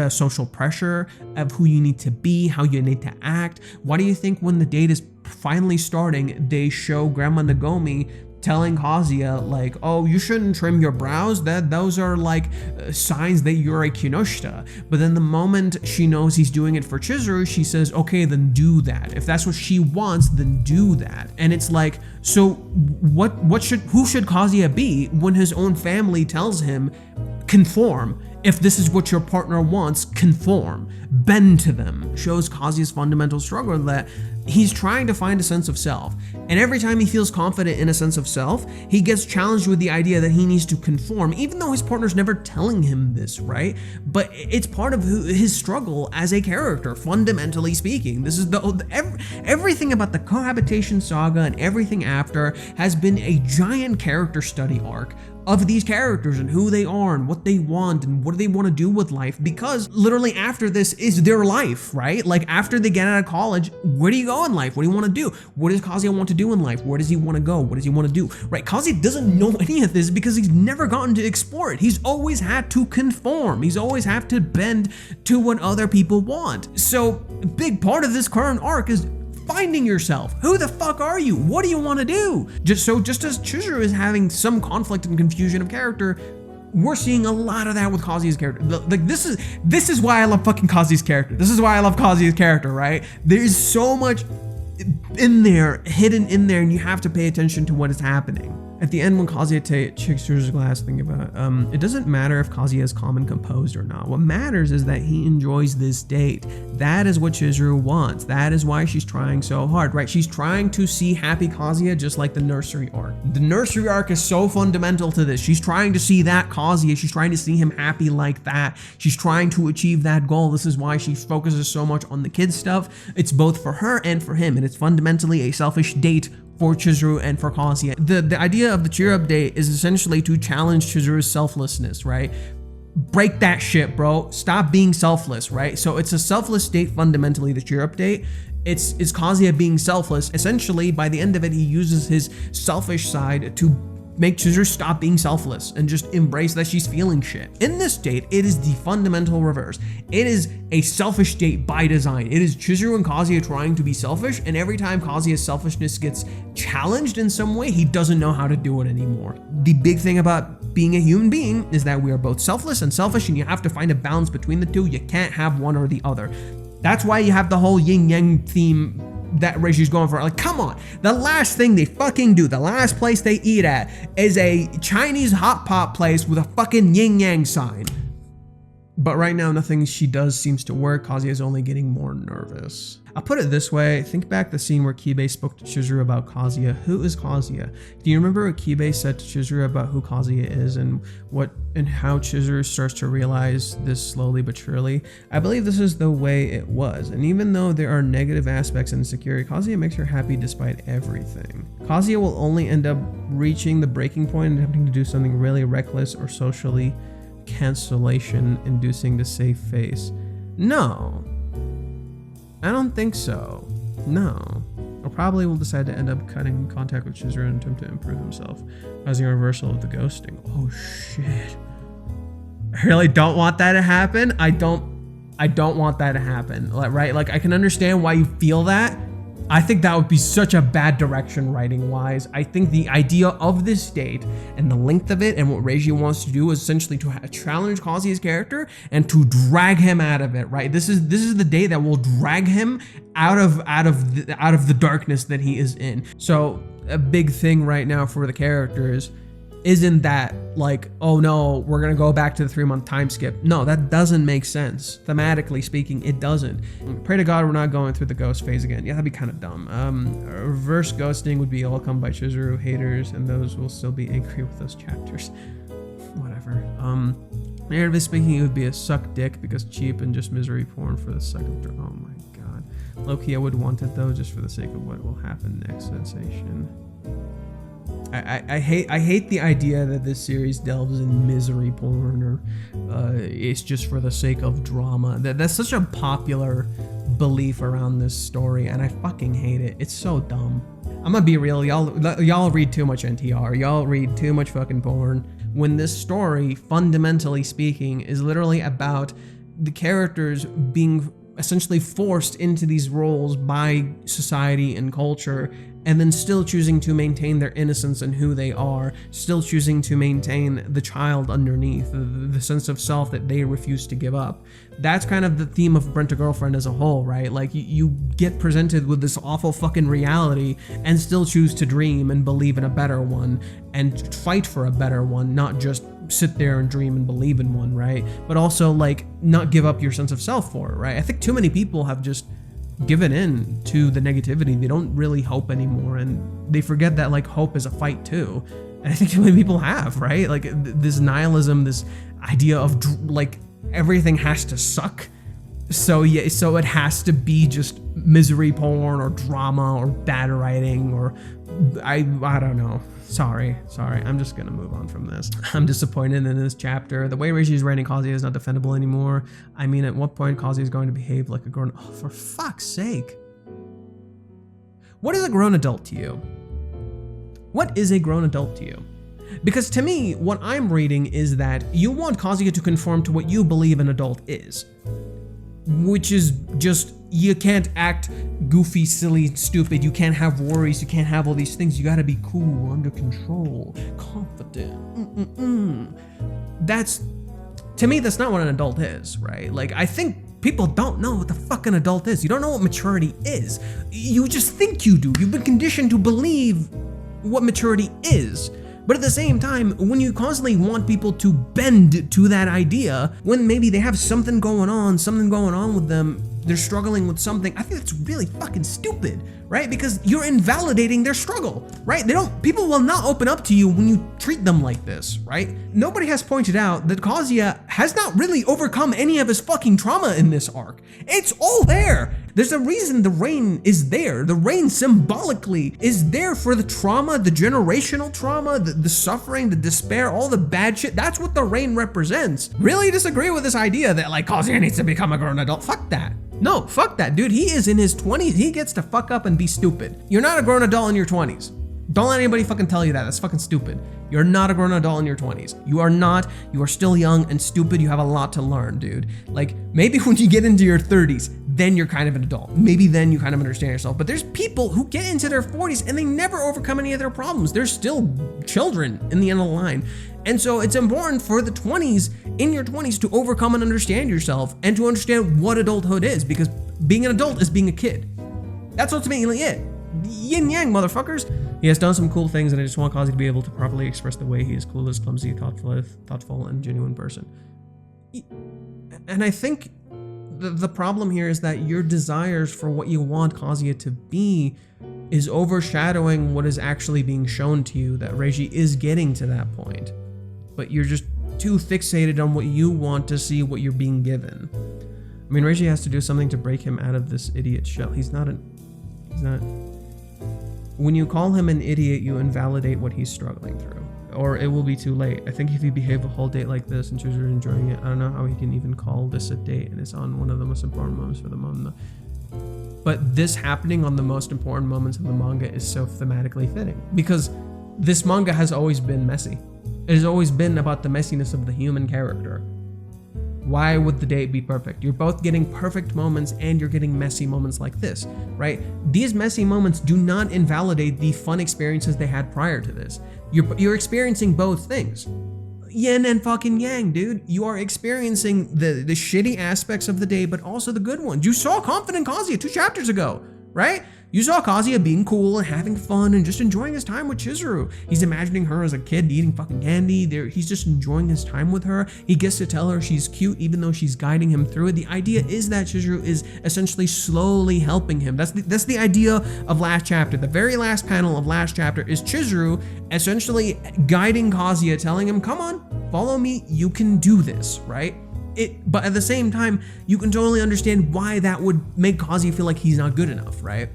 social pressure of who you need to be, how you need to act. Why do you think when the date is finally starting, they show Grandma Nagomi telling Kazuya like, oh, you shouldn't trim your brows, those are like signs that you're a Kinoshita. But then the moment she knows he's doing it for Chizuru, she says, okay, then do that. If that's what she wants, then do that. And it's like, so who should Kazuya be when his own family tells him, conform? If this is what your partner wants, conform, bend to them. Shows Kazuya's fundamental struggle that he's trying to find a sense of self. And every time he feels confident in a sense of self, he gets challenged with the idea that he needs to conform, even though his partner's never telling him this, right? But it's part of his struggle as a character, fundamentally speaking. This is everything about the cohabitation saga and everything after has been a giant character study arc of these characters and who they are and what they want and what do they want to do with life, because literally after this is their life, right? Like after they get out of college, where do you go in life? What do you want to do? What does Kazuya want to do in life? Where does he want to go? What does he want to do? Right? Kazuya doesn't know any of this because he's never gotten to explore it. He's always had to conform. He's always had to bend to what other people want. So a big part of this current arc is finding yourself. Who the fuck are you? What do you want to do? Just as Chizuru is having some conflict and confusion of character, we're seeing a lot of that with Kazuya's character. Like this is why I love fucking Kazuya's character. This is why I love Kazuya's character, right? There's so much in there, hidden in there, and you have to pay attention to what is happening. At the end, when Kazuya takes Chizuru's glass, think about it. It doesn't matter if Kazuya is calm and composed or not. What matters is that he enjoys this date. That is what Chizuru wants. That is why she's trying so hard, right? She's trying to see happy Kazuya just like the nursery arc. The nursery arc is so fundamental to this. She's trying to see that Kazuya. She's trying to see him happy like that. She's trying to achieve that goal. This is why she focuses so much on the kids stuff. It's both for her and for him, and it's fundamentally fundamentally a selfish date for Chizuru and for Kazuya. The idea of the cheer up date is essentially to challenge Chizuru's selflessness, right? Break that shit, bro. Stop being selfless, right? So it's a selfless date fundamentally, the cheer up date. It's Kazuya being selfless. Essentially, by the end of it, he uses his selfish side to make Chizuru stop being selfless and just embrace that she's feeling shit. In this date, it is the fundamental reverse. It is a selfish date by design. It is Chizuru and Kazuya trying to be selfish, and every time Kazuya's selfishness gets challenged in some way, he doesn't know how to do it anymore. The big thing about being a human being is that we are both selfless and selfish, and you have to find a balance between the two. You can't have one or the other. That's why you have the whole yin-yang theme that Reishi's going for. Like, come on, the last thing they fucking do, the last place they eat at is a Chinese hot pot place with a fucking yin-yang sign. But right now, nothing she does seems to work. Kazuya is only getting more nervous. I'll put it this way. Think back the scene where Kibei spoke to Chizuru about Kazuya. Who is Kazuya? Do you remember what Kibei said to Chizuru about who Kazuya is and how Chizuru starts to realize this slowly but surely? I believe this is the way it was. And even though there are negative aspects and insecurity, Kazuya makes her happy despite everything. Kazuya will only end up reaching the breaking point and attempting to do something really reckless or socially cancellation inducing to save face. No. I don't think so. No. Or probably will decide to end up cutting contact with Chizuru and attempt to improve himself, causing a reversal of the ghosting. Oh shit. I really don't want that to happen. I don't want that to happen. Right? Like, I can understand why you feel that. I think that would be such a bad direction writing wise. I think the idea of this date and the length of it and what Reiji wants to do is essentially to challenge Kazuya's character and to drag him out of it, right? This is the day that will drag him out of the darkness that he is in. So a big thing right now for the characters isn't that like, oh no, we're gonna go back to the 3-month time skip. No, that doesn't make sense. Thematically speaking, it doesn't. Pray to God we're not going through the ghost phase again. Yeah, that'd be kind of dumb. Reverse ghosting would be all come by Chizuru haters, and those will still be angry with those chapters. Whatever. Narratively speaking, it would be a suck dick because cheap and just misery porn for the sake of, oh my god. Low-key, I would want it though, just for the sake of what will happen next. Sensation. I hate the idea that this series delves in misery porn or it's just for the sake of drama. That's such a popular belief around this story, and I fucking hate it. It's so dumb. I'm gonna be real, y'all read too much NTR. Y'all read too much fucking porn. When this story, fundamentally speaking, is literally about the characters being essentially forced into these roles by society and culture, and then still choosing to maintain their innocence and who they are, still choosing to maintain the child underneath, the sense of self that they refuse to give up. That's kind of the theme of Rent a Girlfriend as a whole, right? Like, you get presented with this awful fucking reality and still choose to dream and believe in a better one and fight for a better one, not just sit there and dream and believe in one, right? But also, like, not give up your sense of self for it, right? I think too many people have just given in to the negativity. They don't really hope anymore, and they forget that, like, hope is a fight too. And I think too many people have, right? Like, this nihilism, this idea of like everything has to suck, so yeah, so it has to be just misery porn or drama or bad writing, or I don't know. Sorry, I'm just gonna move on from this. I'm disappointed in this chapter. The way Reishi's writing Kazuya is not defendable anymore. I mean, at what point Kazuya is going to behave like a grown... Oh, for fuck's sake. What is a grown adult to you? What is a grown adult to you? Because to me, what I'm reading is that you want Kazuya to conform to what you believe an adult is. Which is just, you can't act goofy, silly, stupid. You can't have worries. You can't have all these things. You gotta be cool, under control, confident. That's, to me, that's not what an adult is, right? Like, I think people don't know what the fuck an adult is. You don't know what maturity is. You just think you do. You've been conditioned to believe what maturity is. But at the same time, when you constantly want people to bend to that idea, when maybe they have something going on with them, they're struggling with something, I think that's really fucking stupid, right? Because you're invalidating their struggle, right? People will not open up to you when you treat them like this, right? Nobody has pointed out that Kazuya has not really overcome any of his fucking trauma in this arc. It's all there. There's a reason the rain is there. The rain symbolically is there for the trauma, the generational trauma, the suffering, the despair, all the bad shit. That's what the rain represents. Really disagree with this idea that like Kazuya needs to become a grown adult. Fuck that. No, fuck that, dude. He is in his 20s. He gets to fuck up and be stupid. You're not a grown adult in your 20s. Don't let anybody fucking tell you that. That's fucking stupid. You're not a grown adult in your 20s. You are not. You are still young and stupid. You have a lot to learn, dude. Like, maybe when you get into your 30s, then you're kind of an adult. Maybe then you kind of understand yourself. But there's people who get into their 40s and they never overcome any of their problems. They're still children in the end of the line. And so it's important for the 20s, in your 20s, to overcome and understand yourself and to understand what adulthood is, because being an adult is being a kid. That's ultimately it. Yin yang, motherfuckers. He has done some cool things, and I just want Kazi to be able to properly express the way he is clueless, clumsy, thoughtful, and genuine person. And I think the problem here is that your desires for what you want Kazuya to be is overshadowing what is actually being shown to you, that Reiji is getting to that point. But you're just too fixated on what you want to see what you're being given. I mean, Reiji has to do something to break him out of this idiot shell. He's not. When you call him an idiot, you invalidate what he's struggling through, or it will be too late. I think if you behave a whole date like this and Chizuru enjoying it, I don't know how he can even call this a date, and it's on one of the most important moments for the manga. But this happening on the most important moments of the manga is so thematically fitting, because this manga has always been messy. It has always been about the messiness of the human character. Why would the date be perfect? You're both getting perfect moments and you're getting messy moments like this, right? These messy moments do not invalidate the fun experiences they had prior to this. You're experiencing both things. Yin and fucking yang, dude. You are experiencing the shitty aspects of the day, but also the good ones. You saw confident Kazuya 2 chapters ago, right? You saw Kazuya being cool and having fun and just enjoying his time with Chizuru. He's imagining her as a kid eating fucking candy. He's just enjoying his time with her. He gets to tell her she's cute even though she's guiding him through it. The idea is that Chizuru is essentially slowly helping him. That's the idea of last chapter. The very last panel of last chapter is Chizuru essentially guiding Kazuya, telling him, come on, follow me, you can do this, right? But at the same time, you can totally understand why that would make Kazuya feel like he's not good enough, right?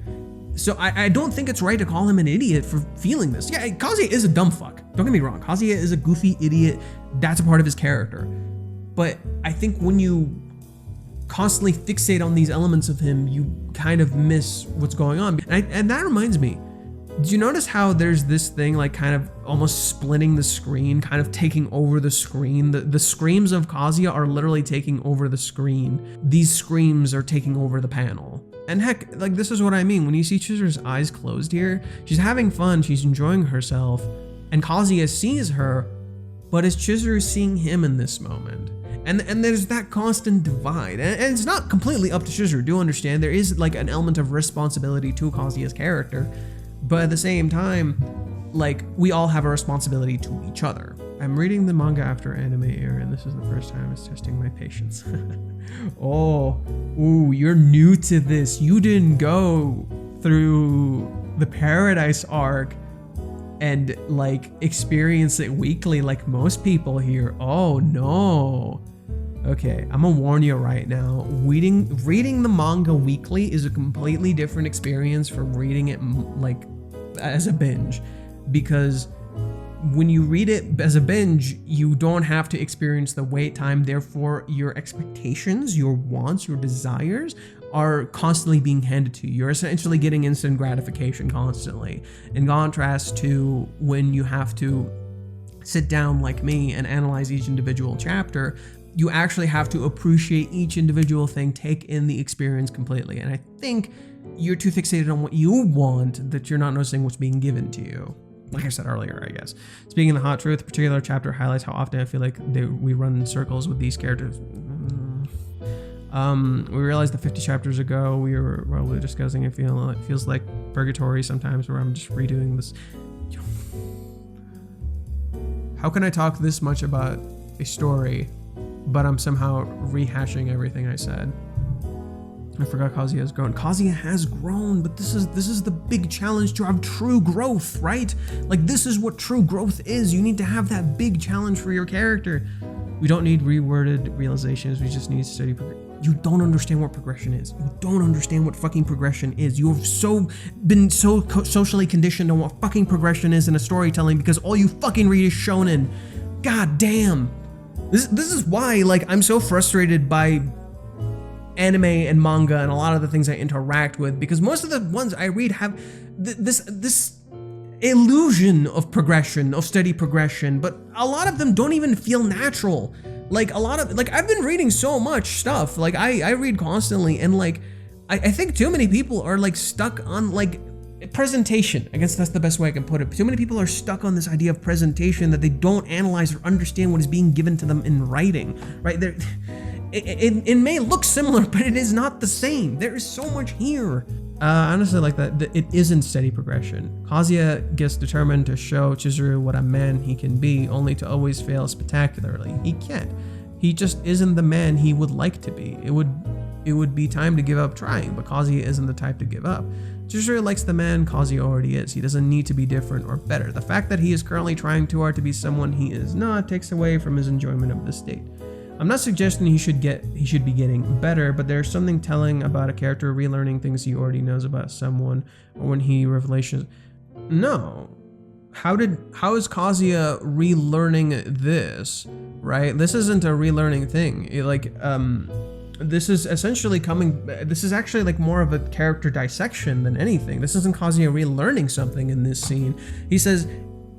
So I don't think it's right to call him an idiot for feeling this. Yeah, Kazuya is a dumb fuck. Don't get me wrong. Kazuya is a goofy idiot. That's a part of his character. But I think when you constantly fixate on these elements of him, you kind of miss what's going on. And that reminds me, did you notice how there's this thing like kind of almost splitting the screen, kind of taking over the screen? The screams of Kazuya are literally taking over the screen. These screams are taking over the panel. And heck, like this is what I mean. When you see Chizuru's eyes closed here, she's having fun, she's enjoying herself, and Kazuya sees her, but is Chizuru seeing him in this moment? And there's that constant divide. And it's not completely up to Chizuru, do understand. There is like an element of responsibility to Kazuya's character, but at the same time, like we all have a responsibility to each other. I'm reading the manga after anime air, and this is the first time it's testing my patience. Ooh, you're new to this. You didn't go through the Paradise arc and like experience it weekly like most people here. Oh no. Okay, I'm gonna warn you right now. Reading the manga weekly is a completely different experience from reading it like as a binge, because when you read it as a binge, you don't have to experience the wait time. Therefore, your expectations, your wants, your desires are constantly being handed to you. You're essentially getting instant gratification constantly. In contrast to when you have to sit down like me and analyze each individual chapter, you actually have to appreciate each individual thing, take in the experience completely. And I think you're too fixated on what you want that you're not noticing what's being given to you. Like I said earlier, I guess. Speaking of the hot truth, a particular chapter highlights how often I feel like we run in circles with these characters. We realized that 50 chapters ago we were probably discussing it feels like purgatory sometimes, where I'm just redoing this. How can I talk this much about a story, but I'm somehow rehashing everything I said? I forgot Kazuya has grown. Kazuya has grown, but this is the big challenge to have true growth, right? Like, this is what true growth is. You need to have that big challenge for your character. We don't need reworded realizations. We just need steady progression. You don't understand what progression is. You don't understand what fucking progression is. You have been socially conditioned on what fucking progression is in a storytelling because all you fucking read is shonen. God damn. This is why, like, I'm so frustrated by anime and manga and a lot of the things I interact with, because most of the ones I read have this illusion of progression, of steady progression, but a lot of them don't even feel natural. Like, I've been reading so much stuff, like I read constantly, and like I think too many people are like stuck on like presentation. I guess that's the best way I can put it. Too many people are stuck on this idea of presentation that they don't analyze or understand what is being given to them in writing, right? It may look similar, but it is not the same. There is so much here. I honestly like that it isn't steady progression. Kazuya gets determined to show Chizuru what a man he can be, only to always fail spectacularly. He can't. He just isn't the man he would like to be. It would be time to give up trying, but Kazuya isn't the type to give up. Chizuru likes the man Kazuya already is. He doesn't need to be different or better. The fact that he is currently trying too hard to be someone he is not takes away from his enjoyment of the state. I'm not suggesting he should be getting better, but there's something telling about a character relearning things he already knows about someone, or when he revelations. No. How is Kazuya relearning this, right? This isn't a relearning thing. This is essentially this is actually like more of a character dissection than anything. This isn't Kazuya relearning something in this scene. He says,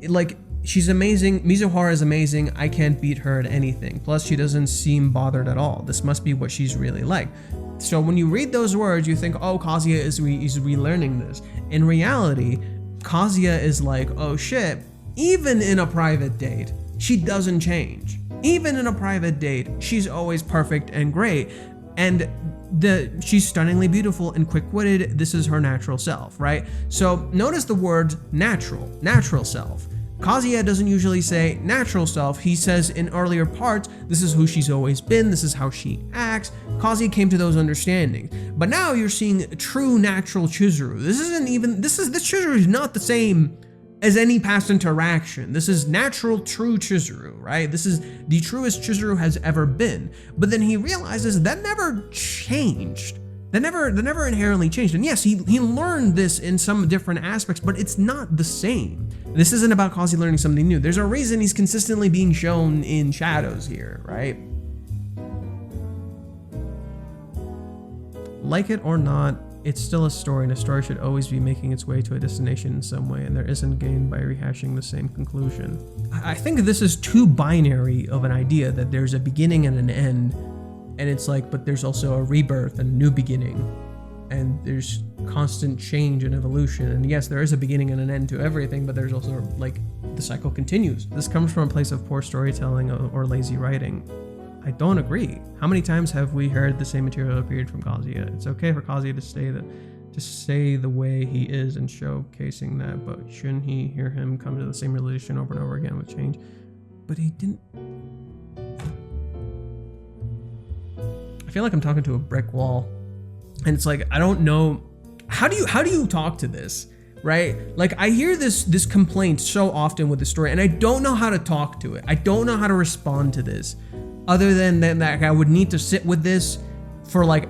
like, she's amazing. Mizuhara is amazing. I can't beat her at anything. Plus, she doesn't seem bothered at all. This must be what she's really like. So when you read those words, you think, oh, Kazuya is relearning this. In reality, Kazuya is like, oh shit, even in a private date, she doesn't change. Even in a private date, she's always perfect and great. And she's stunningly beautiful and quick-witted. This is her natural self, right? So notice the words natural self. Kazuya doesn't usually say natural self. He says in earlier parts, this is who she's always been, this is how she acts. Kazuya came to those understandings. But now you're seeing true natural Chizuru. This Chizuru is not the same as any past interaction. This is natural, true Chizuru, right? This is the truest Chizuru has ever been. But then he realizes that never changed. That never inherently changed. And yes, he learned this in some different aspects, but it's not the same. This isn't about Kazuya learning something new. There's a reason he's consistently being shown in shadows here, right? Like it or not, it's still a story, and a story should always be making its way to a destination in some way, and there isn't gain by rehashing the same conclusion. I think this is too binary of an idea, that there's a beginning and an end, and it's like, but there's also a rebirth and a new beginning, and there's constant change and evolution, and yes, there is a beginning and an end to everything, but there's also, like, the cycle continues. This comes from a place of poor storytelling or lazy writing. I don't agree. How many times have we heard the same material appeared from Kazuya? It's okay for Kazuya to stay the way he is and showcasing that, but shouldn't he hear him come to the same realization over and over again with change? But he didn't. I feel like I'm talking to a brick wall, and it's like, I don't know. How do you talk to this, right? Like, I hear this complaint so often with the story, and I don't know how to talk to it. I don't know how to respond to this. Other than that, I would need to sit with this for, like,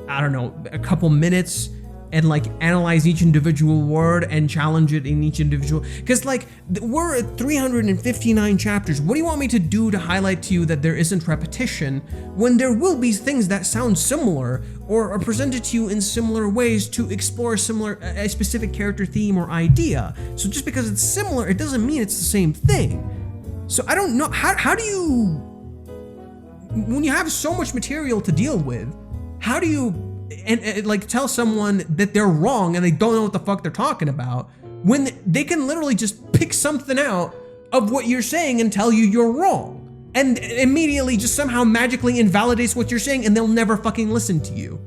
I don't know, a couple minutes and, like, analyze each individual word and challenge it in each individual. Because, like, we're at 359 chapters. What do you want me to do to highlight to you that there isn't repetition when there will be things that sound similar or are presented to you in similar ways to explore a specific character theme or idea? So just because it's similar, it doesn't mean it's the same thing. So I don't know, how do you, when you have so much material to deal with, how do you like tell someone that they're wrong and they don't know what the fuck they're talking about when they can literally just pick something out of what you're saying and tell you you're wrong, and immediately just somehow magically invalidates what you're saying, and they'll never fucking listen to you?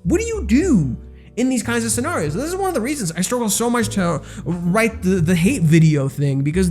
What do you do in these kinds of scenarios? This is one of the reasons I struggle so much to write the hate video thing, because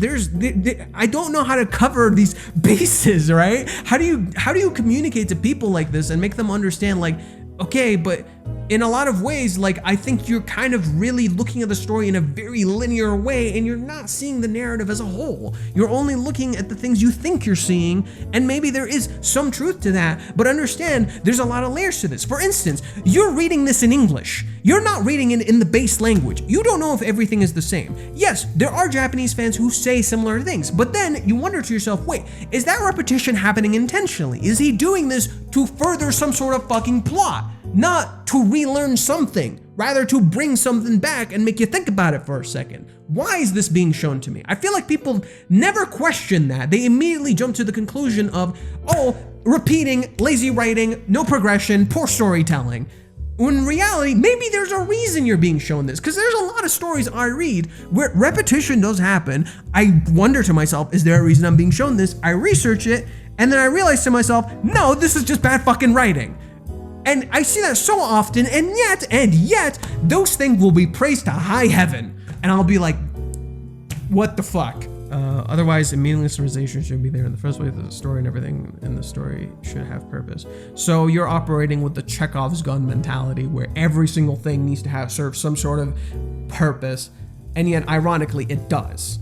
I don't know how to cover these bases, right? How do you communicate to people like this and make them understand, like, okay, but in a lot of ways, like, I think you're kind of really looking at the story in a very linear way, and you're not seeing the narrative as a whole. You're only looking at the things you think you're seeing, and maybe there is some truth to that, but understand there's a lot of layers to this. For instance, you're reading this in English. You're not reading it in the base language. You don't know if everything is the same. Yes, there are Japanese fans who say similar things, but then you wonder to yourself, wait, is that repetition happening intentionally? Is he doing this to further some sort of fucking plot? Not to relearn something, rather to bring something back and make you think about it for a second. Why is this being shown to me? I feel like people never question that. They immediately jump to the conclusion of, oh, repeating, lazy writing, no progression, poor storytelling. When in reality, maybe there's a reason you're being shown this, because there's a lot of stories I read where repetition does happen. I wonder to myself, is there a reason I'm being shown this? I research it, and then I realize to myself, no, this is just bad fucking writing. And I see that so often, and yet, those things will be praised to high heaven. And I'll be like, what the fuck? Otherwise, a meaningless civilization should be there in the first place. There's a story and everything in the story should have purpose. So you're operating with the Chekhov's gun mentality where every single thing needs to serve some sort of purpose. And yet, ironically, it does.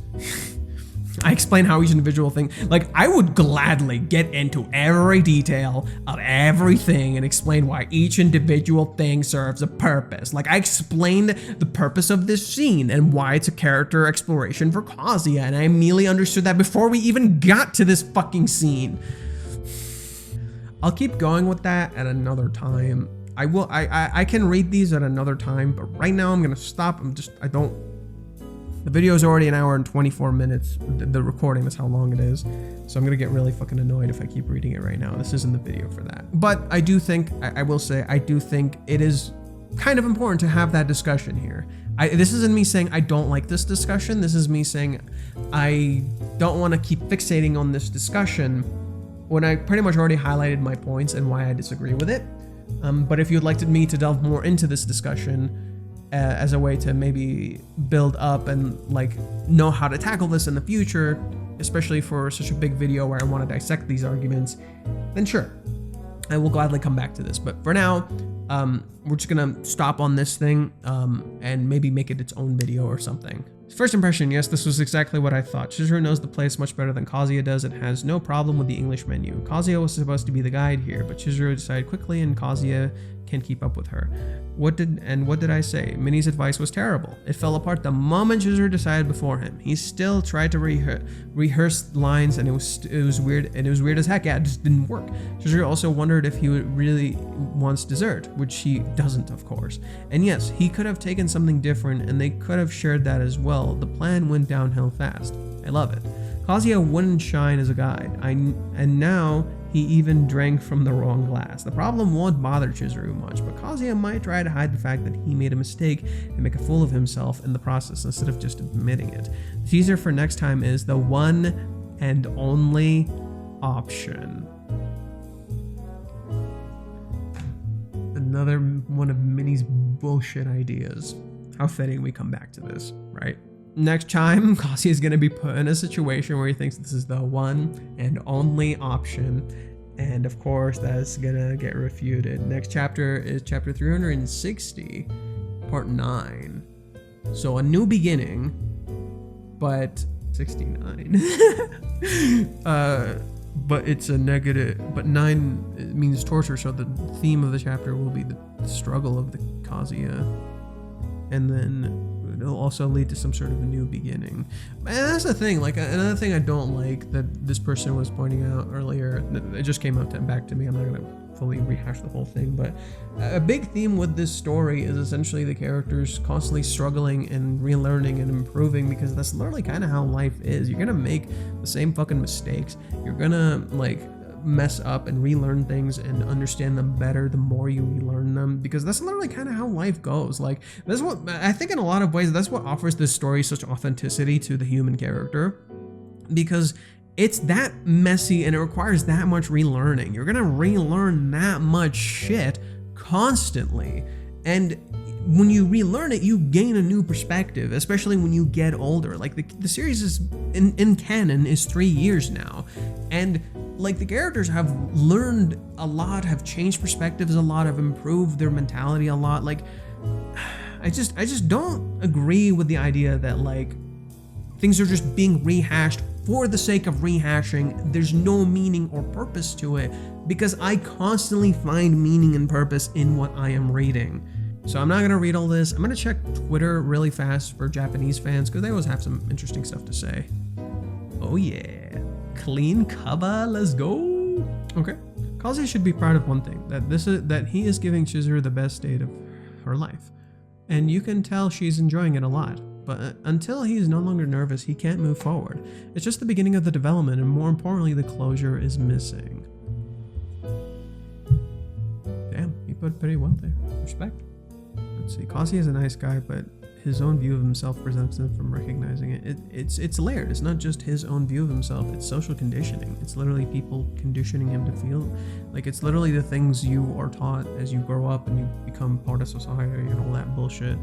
I explain how each individual thing, like, I would gladly get into every detail of everything and explain why each individual thing serves a purpose. Like, I explained the purpose of this scene and why it's a character exploration for Kazuya, and I immediately understood that before we even got to this fucking scene. I'll keep going with that at another time. I can read these at another time, but right now I'm gonna stop. The video is already 1 hour and 24 minutes. The recording is how long it is. So I'm gonna get really fucking annoyed if I keep reading it right now. This isn't the video for that. But I do think, I will say, I do think it is kind of important to have that discussion here. This isn't me saying I don't like this discussion. This is me saying I don't want to keep fixating on this discussion when I pretty much already highlighted my points and why I disagree with it. But if you'd like me to delve more into this discussion, as a way to maybe build up and like know how to tackle this in the future, especially for such a big video where I want to dissect these arguments, then sure, I will gladly come back to this. But for now, we're just gonna stop on this thing and maybe make it its own video or something. First impression, yes, this was exactly what I thought. Chizuru knows the place much better than Kazuya does and has no problem with the English menu. Kazuya was supposed to be the guide here, but Chizuru decided quickly and Kazuya can't keep up with her. What did I say? Minnie's advice was terrible. It fell apart the moment Chizuru decided before him. He still tried to rehearse lines, and it was weird, and it was weird as heck. Yeah, it just didn't work. Chizuru also wondered if he really wants dessert, which he doesn't, of course. And yes, he could have taken something different, and they could have shared that as well. The plan went downhill fast. I love it. Kazuya wouldn't shine as a guide, and now he even drank from the wrong glass. The problem won't bother Chizuru much, but Kazuya might try to hide the fact that he made a mistake and make a fool of himself in the process instead of just admitting it. The teaser for next time is the one and only option. Another one of Minnie's bullshit ideas. How fitting we come back to this, right? Next time, Kazuya is going to be put in a situation where he thinks this is the one and only option. And of course, that's going to get refuted. Next chapter is chapter 360, part 9. So a new beginning, but 69. But it's a negative, but 9 means torture. So the theme of the chapter will be the struggle of the Kazuya. And then it'll also lead to some sort of a new beginning. And that's the thing, like another thing I don't like that this person was pointing out earlier, it just came back to me. I'm not gonna fully rehash the whole thing, but a big theme with this story is essentially the characters constantly struggling and relearning and improving, because that's literally kind of how life is. You're gonna make the same fucking mistakes. You're gonna like mess up and relearn things and understand them better the more you relearn them, because that's literally kind of how life goes. Like, that's what I think in a lot of ways, that's what offers this story such authenticity to the human character, because it's that messy and it requires that much relearning. You're gonna relearn that much shit constantly, and when you relearn it, you gain a new perspective, especially when you get older. Like the series is in canon is 3 years now, and like the characters have learned a lot, have changed perspectives a lot, have improved their mentality a lot. Like, I just don't agree with the idea that like things are just being rehashed for the sake of rehashing. There's no meaning or purpose to it, because I constantly find meaning and purpose in what I am reading. So I'm not gonna read all this. I'm gonna check Twitter really fast for Japanese fans, because they always have some interesting stuff to say. Oh yeah, clean cover, let's go. Okay, Kazuya should be proud of one thing, that he is giving Chizuru the best date of her life. And you can tell she's enjoying it a lot. But until he is no longer nervous, he can't move forward. It's just the beginning of the development, and more importantly, the closure is missing. Damn, he put pretty well there. Respect. Let's see, Kazuya is a nice guy, but his own view of himself prevents him from recognizing it. It's layered. It's not just his own view of himself, it's social conditioning. It's literally people conditioning him to feel like it's literally the things you are taught as you grow up and you become part of society and all that bullshit.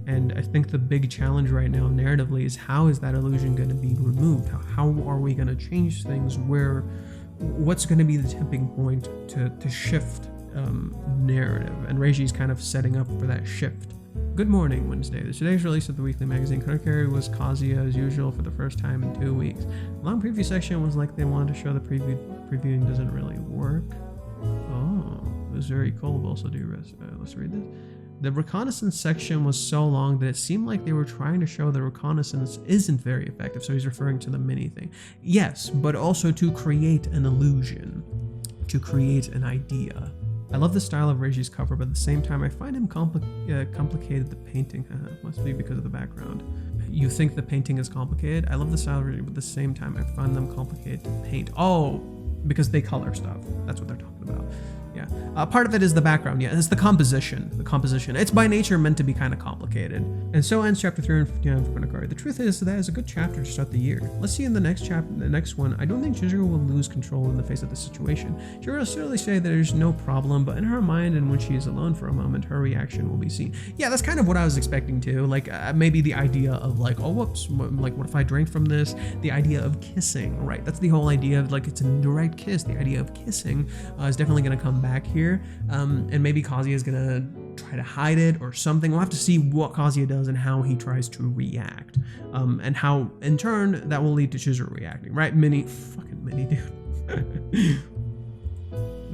And I think the big challenge right now narratively is, how is that illusion going to be removed? How are we going to change things? What's going to be the tipping point to shift narrative? And Reiji's kind of setting up for that shift. Good morning, Wednesday. Today's release of the weekly magazine, Kanokari, was Kazuya as usual for the first time in 2 weeks. The long preview section was like they wanted to show the previewing doesn't really work. Oh, it was very cool. We'll also do let's read this. The reconnaissance section was so long that it seemed like they were trying to show the reconnaissance isn't very effective. So he's referring to the mini thing. Yes, but also to create an illusion, to create an idea. I love the style of Reiji's cover, but at the same time, I find him complicated. The painting must be because of the background. You think the painting is complicated? I love the style of Reiji, but at the same time, I find them complicated to paint. Oh, because they color stuff. That's what they're talking about. Yeah, part of it is the background. Yeah, it's the composition. It's by nature meant to be kind of complicated. And so ends chapter 3 and 59 for Kanokari. The truth is that is a good chapter to start the year. Let's see in the next chapter, the next one. I don't think Chizuru will lose control in the face of the situation. She will certainly say that there's no problem, but in her mind and when she is alone for a moment, her reaction will be seen. Yeah, that's kind of what I was expecting too. Like maybe the idea of like, oh whoops, like what if I drank from this? The idea of kissing, right? That's the whole idea of like it's an indirect kiss. The idea of kissing is definitely going to come back here, and maybe Kazuya is gonna try to hide it or something. We'll have to see what Kazuya does and how he tries to react, and how in turn that will lead to Chizuru reacting, right? Fucking Mini, dude.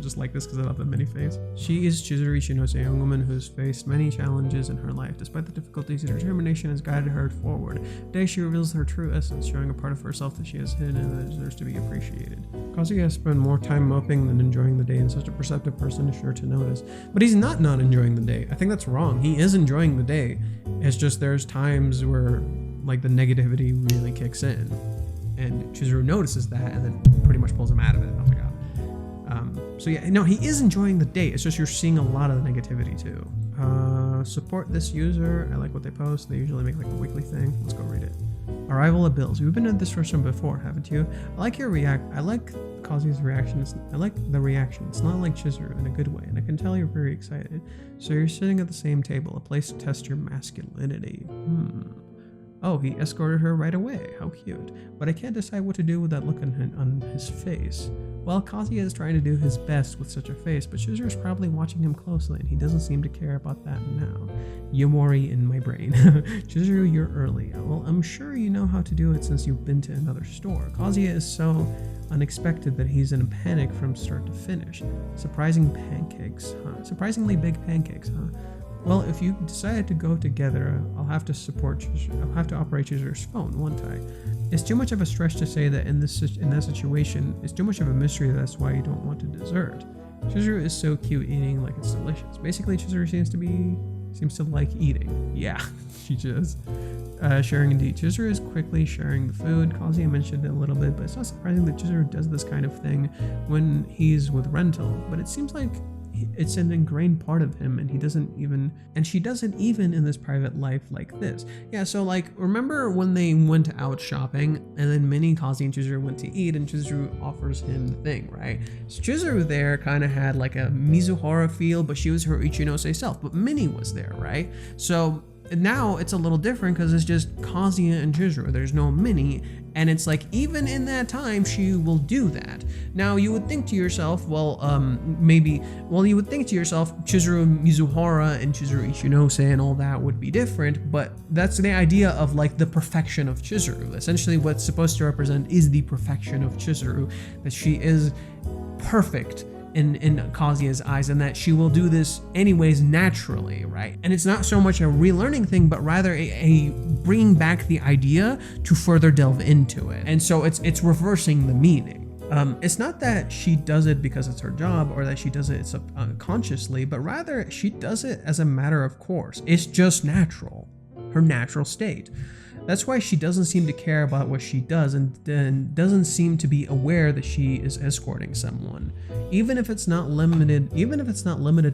Just like this because I love the mini face. She is Chizuru Ishinose, a young woman who's faced many challenges in her life. Despite the difficulties, her determination has guided her forward. Today she reveals her true essence, showing a part of herself that she has hidden and that deserves to be appreciated. Kazuya has spent more time moping than enjoying the day, and such a perceptive person is sure to notice. But he's not enjoying the day. I think that's wrong. He is enjoying the day. It's just there's times where like the negativity really kicks in, and Chizuru notices that and then pretty much pulls him out of it. Oh my god. So yeah, no, he is enjoying the day. It's just you're seeing a lot of the negativity too. Support this user. I like what they post. They usually make like a weekly thing. Let's go read it. Arrival of Bills. You've been in this restaurant before, haven't you? I like your I like Kazuya's reaction. I like the reaction. It's not like Chizuru in a good way, and I can tell you're very excited. So you're sitting at the same table, a place to test your masculinity. Oh, he escorted her right away. How cute. But I can't decide what to do with that look on his face. Well, Kazuya is trying to do his best with such a face, but Chizuru is probably watching him closely, and he doesn't seem to care about that now. Yomori in my brain. Chizuru, you're early. Well, I'm sure you know how to do it since you've been to another store. Kazuya is so unexpected that he's in a panic from start to finish. Surprisingly big pancakes, huh? Well, if you decided to go together, I'll have to operate Chizuru's phone, won't I? It's too much of a stretch to say that in that situation, it's too much of a mystery. That's why you don't want to dessert. Chizuru is so cute eating like it's delicious. Basically, Chizuru seems to like eating. Yeah, she does. Sharing indeed. Chizuru is quickly sharing the food. Kazuya mentioned it a little bit, but it's not surprising that Chizuru does this kind of thing when he's with Rental. But it seems like it's an ingrained part of him, and she doesn't even in this private life like this. Yeah, so like, remember when they went out shopping, and then Minnie, Kazuya, and Chizuru went to eat, and Chizuru offers him the thing, right? So Chizuru there kind of had like a Mizuhara feel, but she was her Ichinose self, but Minnie was there, right? So now it's a little different because it's just Kazuya and Chizuru. There's no Minnie, And it's like, even in that time, she will do that. Now, you would think to yourself, well, you would think to yourself, Chizuru Mizuhara and Chizuru Ichinose and all that would be different, but that's the idea of like the perfection of Chizuru. Essentially, what's supposed to represent is the perfection of Chizuru, that she is perfect in Kazuya's eyes, and that she will do this anyways naturally, right? And it's not so much a relearning thing, but rather a bringing back the idea to further delve into it. And so it's reversing the meaning. It's not that she does it because it's her job or that she does it subconsciously, but rather she does it as a matter of course. It's just natural, her natural state. That's why she doesn't seem to care about what she does and doesn't seem to be aware that she is escorting someone. Even if it's not limited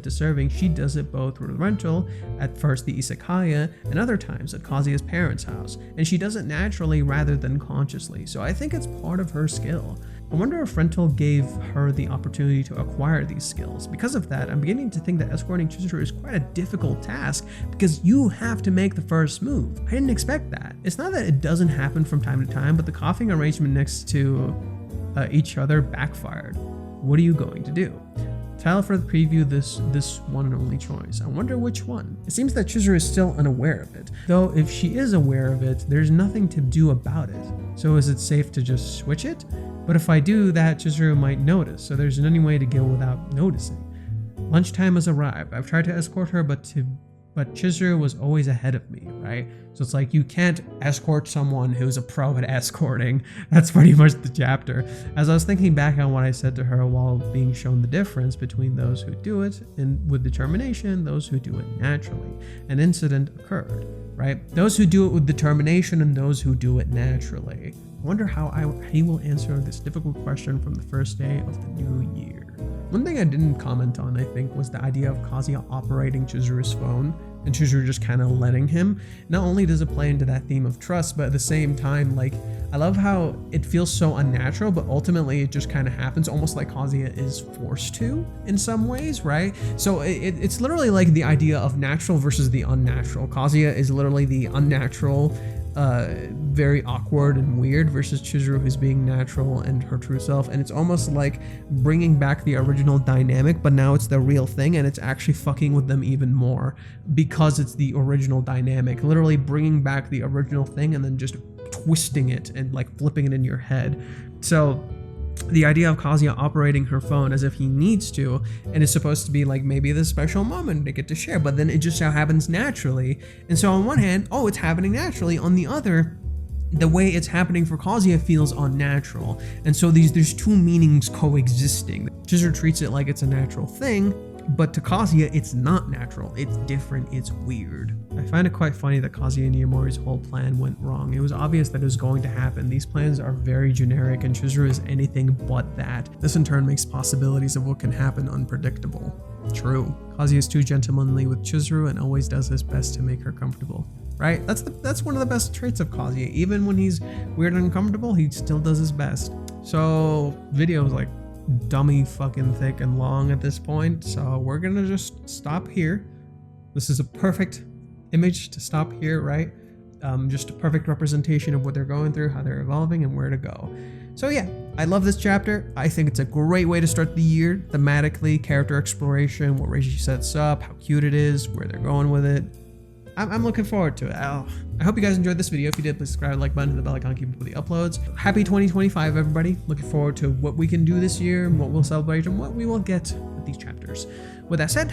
to serving, she does it both with rental, at first the izakaya, and other times at Kazuya's parents' house. And she does it naturally rather than consciously. So I think it's part of her skill. I wonder if rental gave her the opportunity to acquire these skills. Because of that, I'm beginning to think that escorting Chizuru is quite a difficult task because you have to make the first move. I didn't expect that. It's not that it doesn't happen from time to time, but the coughing arrangement next to each other backfired. What are you going to do? Title for the preview, this one and only choice. I wonder which one. It seems that Chizuru is still unaware of it. Though if she is aware of it, there's nothing to do about it. So is it safe to just switch it? But if I do that, Chizuru might notice, so there's any way to go without noticing. Lunchtime has arrived. I've tried to escort her, but Chizuru was always ahead of me, right? So it's like you can't escort someone who's a pro at escorting. That's pretty much the chapter. As I was thinking back on what I said to her while being shown the difference between those who do it with determination, those who do it naturally, an incident occurred, right? Those who do it with determination and those who do it naturally. I wonder how he will answer this difficult question from the first day of the new year. One thing I didn't comment on, I think, was the idea of Kazuya operating Chizuru's phone and Chizuru just kind of letting him. Not only does it play into that theme of trust, but at the same time, like, I love how it feels so unnatural, but ultimately it just kind of happens, almost like Kazuya is forced to in some ways, right? So it's literally like the idea of natural versus the unnatural. Kazuya is literally the unnatural, very awkward and weird, versus Chizuru who's being natural and her true self. And it's almost like bringing back the original dynamic, but now it's the real thing and it's actually fucking with them even more because it's the original dynamic, literally bringing back the original thing and then just twisting it and like flipping it in your head. So the idea of Kazuya operating her phone as if he needs to, and it's supposed to be like maybe this special moment they get to share, but then it just so happens naturally. And so on one hand, oh, it's happening naturally. On the other, the way it's happening for Kazuya feels unnatural. And so there's two meanings coexisting. Chizuru treats it like it's a natural thing, but to Kazuya, it's not natural. It's different. It's weird. I find it quite funny that Kazuya and Yamori's whole plan went wrong. It was obvious that it was going to happen. These plans are very generic, and Chizuru is anything but that. This in turn makes possibilities of what can happen unpredictable. True. Kazuya is too gentlemanly with Chizuru and always does his best to make her comfortable. Right? That's one of the best traits of Kazuya. Even when he's weird and uncomfortable, he still does his best. So, video is like dummy fucking thick and long at this point, so we're gonna just stop here. This is a perfect image to stop here, right? Just a perfect representation of what they're going through, how they're evolving, and where to go. So yeah, I love this chapter. I think it's a great way to start the year, thematically, character exploration, what Reishi sets up, how cute it is, where they're going with it. I'm looking forward to it. I hope you guys enjoyed this video. If you did, please subscribe, like button, hit the bell icon, keep up with the uploads. Happy 2025, everybody. Looking forward to what we can do this year, and what we'll celebrate, and what we will get with these chapters. With that said,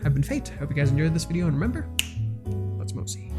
I've been Fate. I hope you guys enjoyed this video, and remember, let's mosey.